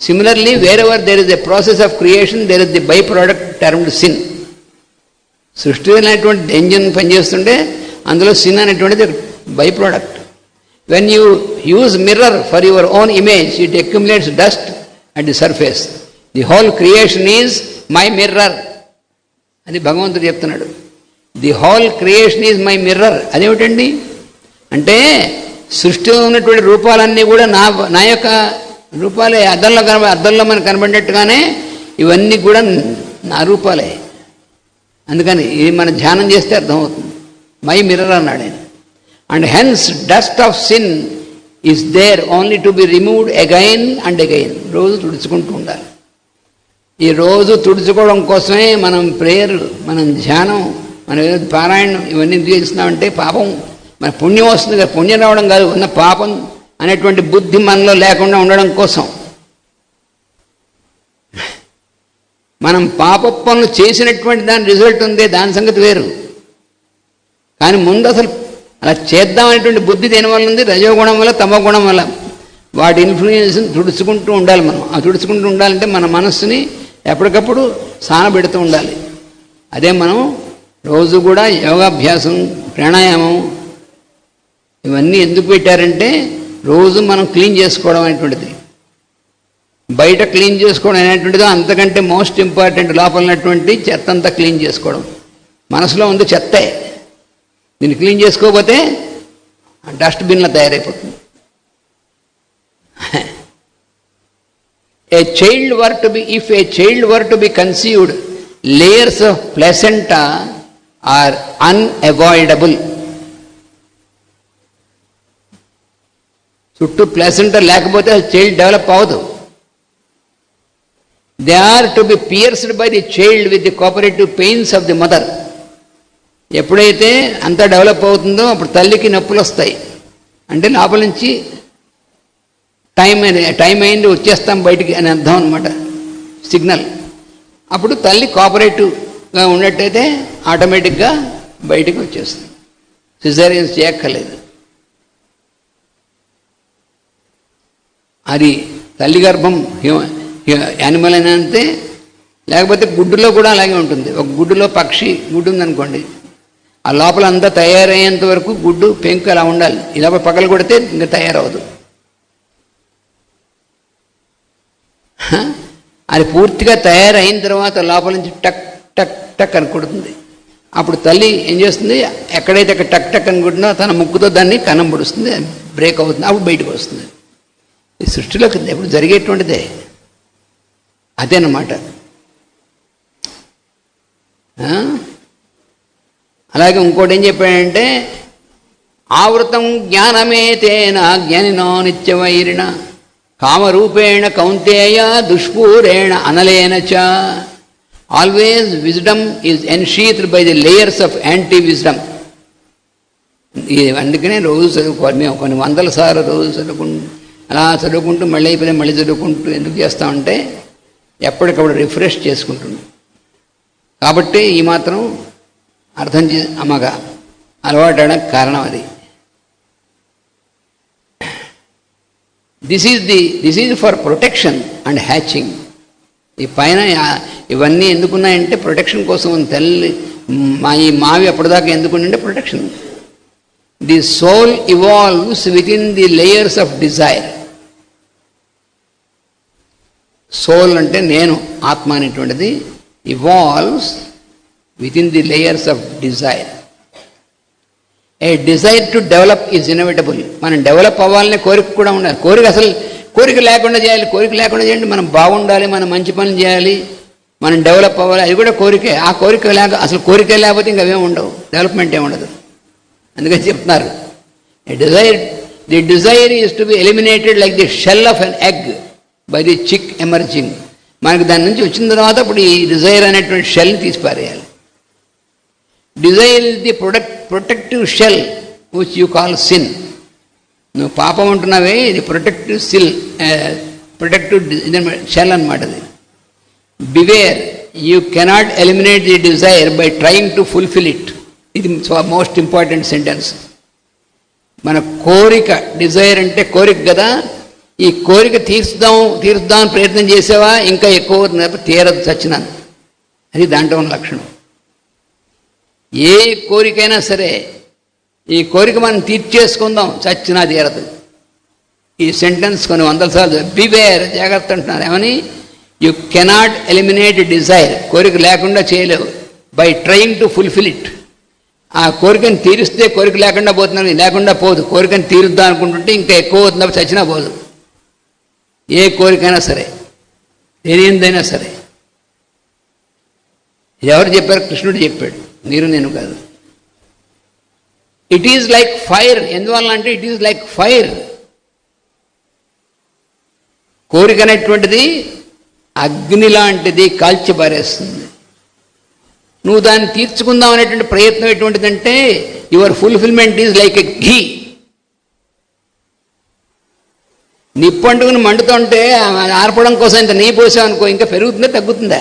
Similarly wherever there is a process of creation, there is the by product termed sin. సృష్టి అనేటువంటి ఎంజిన్ పనిచేస్తుంటే అందులో సిన్ అనేటువంటిది by product. When you use mirror for your own image, it accumulates dust at the surface. The whole creation is my mirror అని భగవంతుడు చెప్తున్నాడు. The whole creation is my mirror. అదేమిటండి అంటే, సృష్టిలో ఉన్నటువంటి రూపాలన్నీ కూడా నా యొక్క రూపాలే. అద్దంలో మనకు కనబడినట్టుగానే ఇవన్నీ కూడా నా రూపాలే. అందుకని ఇది మనం ధ్యానం చేస్తే అర్థమవుతుంది. మై మిర్రర్ అన్నాడు ఆయన. And hence dust of sin is there only to be removed again and again. రోజు తుడుచుకుంటూ ఉండాలి. ఈ రోజు తుడుచుకోవడం కోసమే మనం ప్రేయర్, మనం ధ్యానం, మనం పారాయణం ఇవన్నీ ఎందుకు చేస్తున్నామంటే, పాపం మన పుణ్యం వస్తుంది కదా. పుణ్యం రావడం కాదు, ఉన్న పాపం అనేటువంటి బుద్ధి మనలో లేకుండా ఉండడం కోసం. మనం పాప పనులు చేసినటువంటి దాని రిజల్ట్ ఉందే, దాని సంగతి వేరు. కానీ ముందు అసలు అలా చేద్దామనేటువంటి బుద్ధి దేనివల్ల ఉంది, రజోగుణం వల్ల, తమోగుణం వల్ల. వాటి ఇన్ఫ్లుయెన్స్ని తుడుచుకుంటూ ఉండాలి మనం. ఆ తుడుచుకుంటూ ఉండాలంటే మన మనస్సుని ఎప్పటికప్పుడు సానబెడుతూ ఉండాలి. అదే మనం రోజు కూడా యోగాభ్యాసం, ప్రాణాయామం ఇవన్నీ ఎందుకు పెట్టారంటే, రోజు మనం క్లీన్ చేసుకోవడం అనేటువంటిది. బయట క్లీన్ చేసుకోవడం అనేటువంటిదో అంతకంటే మోస్ట్ ఇంపార్టెంట్ లోపల ఉన్నటువంటి చెత్త అంతా క్లీన్ చేసుకోవడం. మనసులో ఉంది చెత్తే, దీన్ని క్లీన్ చేసుకోకపోతే డస్ట్బిన్లో తయారైపోతుంది. if a child were to be conceived, layers of placenta are unavoidable. చుట్టూ ప్లాసెంటా లేకపోతే చైల్డ్ డెవలప్ అవ్వదు. They are to be pierced by the child with the cooperative pains of the mother. ఎప్పుడైతే అంతా develop అవుతుందో అప్పుడు తల్లికి నొప్పులు వస్తాయి. అంటే లోపల నుంచి టైం అయింది వచ్చేస్తాం బయటికి అని అర్థం అనమాట, సిగ్నల్. అప్పుడు తల్లి కోఆపరేటివ్గా ఉన్నట్టయితే ఆటోమేటిక్గా బయటికి వచ్చేస్తుంది, సిజేరియన్స్ చేయక్కర్లేదు. అది తల్లి గర్భం యానిమల్ అయినా అంతే, లేకపోతే గుడ్డులో కూడా అలాగే ఉంటుంది. ఒక గుడ్డులో పక్షి గుడ్డు ఉందనుకోండి, ఆ లోపల అంతా తయారయ్యేంత వరకు గుడ్డు పెంకు అలా ఉండాలి. ఇలా పగలు కొడితే ఇంకా తయారవదు. అది పూర్తిగా తయారైన తర్వాత లోపల నుంచి టక్ టక్ టక్ అని కొడుతుంది. అప్పుడు తల్లి ఏం చేస్తుంది, ఎక్కడైతే అక్కడ టక్ టక్ అని కొట్టినా తన ముక్కుతో దాన్ని కన్నం పొడుస్తుంది, బ్రేక్ అవుతుంది, అప్పుడు బయటకు వస్తుంది. ఈ సృష్టిలోకి ఎప్పుడు జరిగేటువంటిదే అదేనమాట. అలాగే ఇంకోటి ఏం చెప్పాడంటే, ఆవృతం జ్ఞానమేతేన జ్ఞానినో నిత్యవైరిణ కామరూపేణ కౌంతేయ దుష్పూరేణ అనలేన చ. Always wisdom is ensheathed by the layers of anti wisdom. అందుకనే రోజు చదువుకోవాలి. మేము కొన్ని వందల సార్లు రోజు అలా చదువుకుంటూ మళ్ళీ అయిపోయినా మళ్ళీ చదువుకుంటూ ఎందుకు చేస్తామంటే ఎప్పటికప్పుడు రిఫ్రెష్ చేసుకుంటున్నాం. కాబట్టి ఈ మాత్రం అర్థం అమ్మగా అలవాటడానికి కారణం అది. This is for protection and hatching. ఈ పైన ఇవన్నీ ఎందుకున్నాయంటే ప్రొటెక్షన్ కోసం. తల్లి ఈ మావి అప్పటిదాకా ఎందుకున్నాయంటే protection. The soul evolves within the layers of desire. Soul అంటే నేను, ఆత్మ అనేటువంటిది evolves within the layers of desire. A desire to develop is inevitable. మనం డెవలప్ అవ్వాలనే కోరిక కూడా ఉండాలి. కోరిక లేకుండా చేయాలి. కోరిక లేకుండా చేయండి. మనం బాగుండాలి, మనం మంచి పనులు చేయాలి, మనం డెవలప్ అవ్వాలి, అది కూడా కోరికే. ఆ కోరిక అసలు కోరికే లేకపోతే ఇంకా అవేం ఉండవు, డెవలప్మెంట్ ఏమి ఉండదు. అందుకని చెప్తున్నారు, the desire is to be eliminated like the shell of an egg by the chick emerging. మనకి దాని నుంచి వచ్చిన తర్వాత అప్పుడు ఈ డిజైర్ అనేటువంటి షెల్ని తీసిపారేయాలి. Desire is the protective shell which you call sin. నువ్వు పాపం ఉంటున్నావే, ఇది ప్రొటెక్టివ్ షెల్ అనమాట. అది beware, you cannot eliminate the desire by trying to fulfil it. ఇది మోస్ట్ ఇంపార్టెంట్ సెంటెన్స్. మన కోరిక, డిజైర్ అంటే కోరిక కదా, ఈ కోరిక తీర్చుదాం ప్రయత్నం చేసావా ఇంకా ఎక్కువ తీరదు, చచ్చినాను. అది దాంట్లో ఉన్న లక్షణం. ఏ కోరికైనా సరే ఈ కోరిక మనం తీర్చేసుకుందాం, చచ్చినా తీరదు. ఈ సెంటెన్స్ కొన్ని వందల సార్లు బివేర్, జాగ్రత్త అంటున్నారు. ఏమని? యు కెనాట్ ఎలిమినేట్ డిజైర్, కోరిక లేకుండా చేయలేవు, by trying to fulfil it. ఆ కోరికను తీరిస్తే కోరిక లేకుండా పోతున్నాను, లేకుండా పోదు. కోరికను తీరుద్దాం అనుకుంటుంటే ఇంకా ఎక్కువ అవుతున్నప్పుడు చచ్చినా పోదు. ఏ కోరికైనా సరే, దేనిదైనా సరే. ఎవరు చెప్పారు? కృష్ణుడు చెప్పాడు, మీరు నేను కాదు. It is like fire. ఎందువల్ల అంటే ఇట్ ఈజ్ లైక్ ఫైర్. కోరిక అనేటువంటిది అగ్ని లాంటిది, కాల్చి పారేస్తుంది. నువ్వు దాన్ని తీర్చుకుందాం అనేటువంటి ప్రయత్నం ఎటువంటిదంటే your fulfilment is like a ghee. నిప్పు అంటుకుని మండుతుంటే ఆర్పడం కోసం ఇంత నెయ్యి పోసావు అనుకో, ఇంకా పెరుగుతుందా తగ్గుతుందా?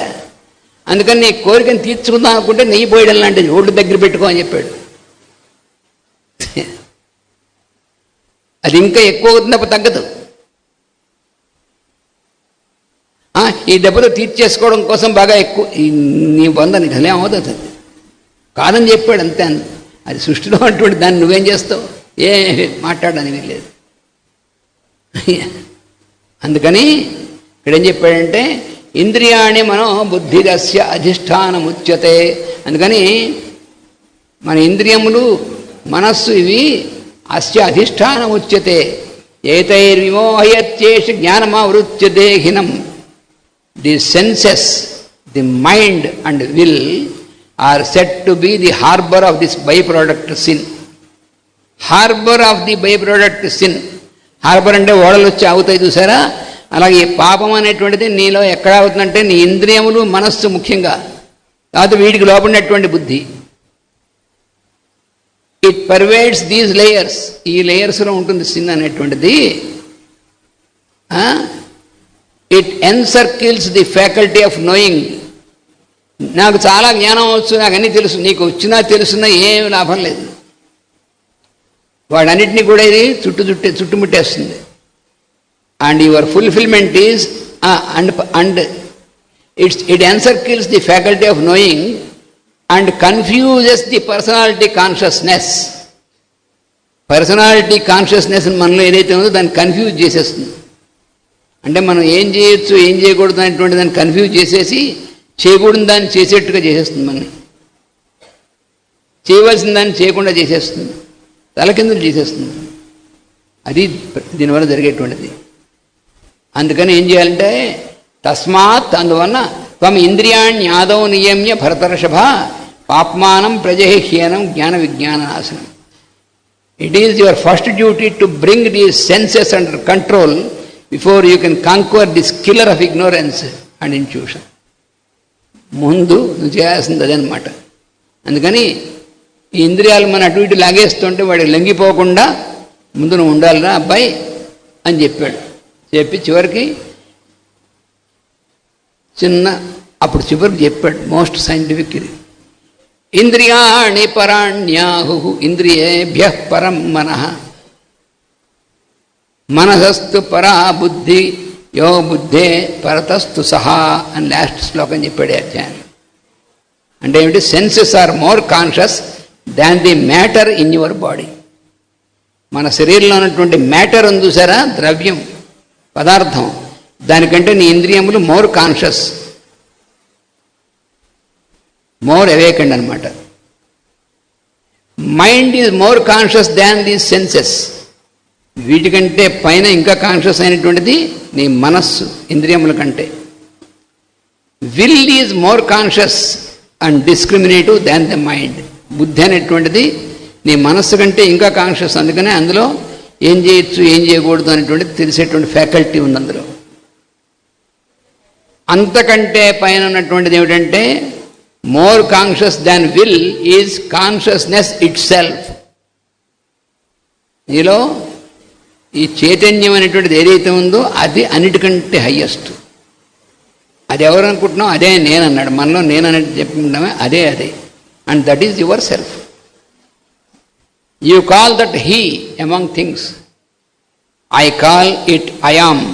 అందుకని నీ కోరికను తీర్చుకుందాం అనుకుంటే నెయ్యి పోయడం లాంటిది, ఒళ్ళు దగ్గర పెట్టుకో అని చెప్పాడు. అది ఇంకా ఎక్కువ అవుతుంది, అప్పుడు తగ్గదు. ఈ దెబ్బతో తీర్చేసుకోవడం కోసం బాగా ఎక్కువ నీ వంద నీకు అలా అవుతుంది కాదని చెప్పాడు, అంతే. అది సృష్టిలో అటువంటి దాన్ని నువ్వేం చేస్తావు? ఏ మాట్లాడడానికి లేదు. అందుకని ఇక్కడ ఏం చెప్పాడంటే ఇంద్రియాణి మనో బుద్ధిరస్య అధిష్టానముచ్యతే. అందుకని మన ఇంద్రియములు, మనస్సు, ఇవి అస్య అధిష్టానముచ్యతే. ఏతైర్విమోహయత్యేష జ్ఞానమావృత్య దేహినం. The senses, the mind and will are set to be the harbour of this by product sin. Harbour of the by product sin. Harbour అంటే ఓడలు వచ్చి ఆగుతాయి చూసారా, అలాగే పాపం అనేటువంటిది నీలో ఎక్కడ అవుతుందంటే నీ ఇంద్రియములు, మనస్సు ముఖ్యంగా, కాదు వీటికి లోపడినటువంటి బుద్ధి. It pervades these layers. ఈ లేయర్స్లో ఉంటుంది సిన్ అనేటువంటిది. It encircles the faculty of knowing. నాకు చాలా జ్ఞానం వచ్చు, నాకు అన్నీ తెలుసు. నీకు వచ్చినా తెలుసున్నా ఏమి లాభం లేదు. వాడన్నిటినీ కూడా ఇది చుట్టుముట్టేస్తుంది. And your fulfilment is and it encircles the faculty of knowing and confuses the personality consciousness. Personality consciousness మనలో ఏదైతే ఉందో దాన్ని కన్ఫ్యూజ్ చేసేస్తుంది. అంటే మనం ఏం చేయొచ్చు, ఏం చేయకూడదు అనేటువంటి దాన్ని కన్ఫ్యూజ్ చేసేసి చేయకూడని దాన్ని చేసేట్టుగా చేసేస్తుంది మనని, చేయవలసిన దాన్ని చేయకుండా చేసేస్తుంది, తలకిందులు చేసేస్తుంది. అది దీనివల్ల జరిగేటువంటిది. అందుకని ఏం చేయాలంటే తస్మాత్ అందువల్ల త్వం ఇంద్రియాణ్ణి ఆదౌ నియమ్య భరతర్షభ పాప్మానం ప్రజహ్యనం జ్ఞాన విజ్ఞాన నాశనం. It is your first duty to bring these senses under control before you can conquer this killer of ignorance and intuition. ముందు నువ్వు చేయాల్సింది అదనమాట. అందుకని ఈ ఇంద్రియాలు మన అటు ఇటు లాగేస్తుంటే వాడికి లొంగిపోకుండా ముందు నువ్వు ఉండాలిరా అబ్బాయి అని చెప్పాడు. చెప్పి చివరికి అప్పుడు చివరికి చెప్పాడు మోస్ట్ సైంటిఫిక్ ఇది. ఇంద్రియాణి పరాణ్యాహు ఇంద్రియేభ్య పరం మనః మనసస్తు పరా బుద్ధి యో బుద్ధే పరతస్తు సహా అని లాస్ట్ శ్లోకం చెప్పాడు అధ్యాయం. అంటే ఏమిటి? Senses are more conscious than the matter in your body. మన శరీరంలో ఉన్నటువంటి మ్యాటర్ ఉంది చూసారా, ద్రవ్యం పదార్థం, దానికంటే నీ ఇంద్రియములు మోర్ కాన్షియస్, మోర్ అవేకండ్ అనమాట. Mind is more conscious than these senses. వీటికంటే పైన ఇంకా కాన్షియస్ అయినటువంటిది నీ మనస్సు ఇంద్రియముల కంటే. Will is more conscious and discriminative than the mind. బుద్ధి అనేటువంటిది నీ మనస్సు కంటే ఇంకా కాన్షియస్. అందుకనే అందులో ఏం చేయొచ్చు ఏం చేయకూడదు అనేటువంటిది తెలిసేటువంటి ఫ్యాకల్టీ ఉంది అందులో. అంతకంటే పైన ఉన్నటువంటిది ఏమిటంటే more conscious than will is consciousness it self. నీలో ఈ చైతన్యం అనేటువంటిది ఏదైతే ఉందో అది అన్నిటికంటే హయ్యెస్ట్. అది ఎవరు అనుకుంటున్నాం అదే నేను అన్నాడు. మనలో నేను అనేది చెప్పుకుంటామే అదే అదే. And that is yourself. You call that he among things, I call it I'm.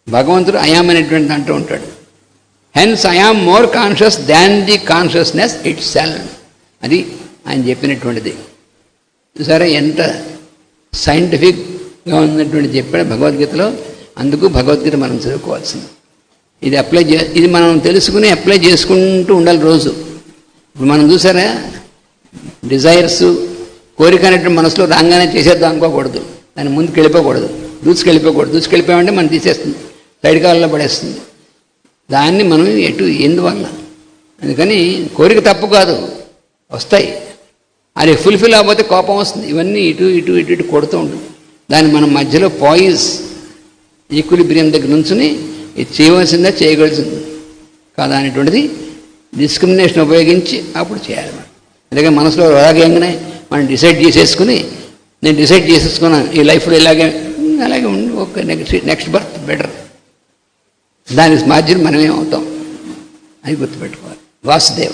భగవంతుడు ఐయామ్ అనేటువంటి అంటూ ఉంటాడు. Hence I am more conscious than the consciousness itself. అది ఆయన చెప్పినటువంటిది. సరే ఎంత సైంటిఫిక్గా ఉన్నటువంటి చెప్పాడు భగవద్గీతలో. అందుకు భగవద్గీత మనం చదువుకోవాల్సింది. ఇది మనం తెలుసుకుని అప్లై చేసుకుంటూ ఉండాలి రోజు. ఇప్పుడు మనం చూసారా, డిజైర్స్ కోరిక అనేటువంటి మనసులో రాగానే చేసేద్దాం అనుకోకూడదు, దాన్ని ముందుకు వెళ్ళిపోకూడదు, దూసుకెళ్ళిపోయామంటే మనం తీసేస్తుంది, సైడ్ కాలంలో పడేస్తుంది. దాన్ని మనం ఎందువల్ల? అందుకని కోరిక తప్పు కాదు, వస్తాయి. అది ఫుల్ఫిల్ అవ్వకపోతే కోపం వస్తుంది. ఇవన్నీ ఇటు ఇటు ఇటు ఇటు కొడుతూ ఉంటుంది. దాన్ని మనం మధ్యలో పాయిజ్ ఈక్విలిబ్రియం దగ్గర నుంచుని ఇది చేయవలసిందా చేయగలిసింది కాదా అనేటువంటిది డిస్క్రిమినేషన్ ఉపయోగించి అప్పుడు చేయాలి. అందుకే మనసులో అలాగేగానే మనం డిసైడ్ చేసేసుకుని నేను డిసైడ్ చేసేసుకున్నాను ఈ లైఫ్లో అలాగే ఉండి ఓకే నెక్స్ట్ బర్త్ బెటర్, దానికి బాధ్యత మనమే అవుతాం అని గుర్తుపెట్టుకోవాలి. వాసుదేవ.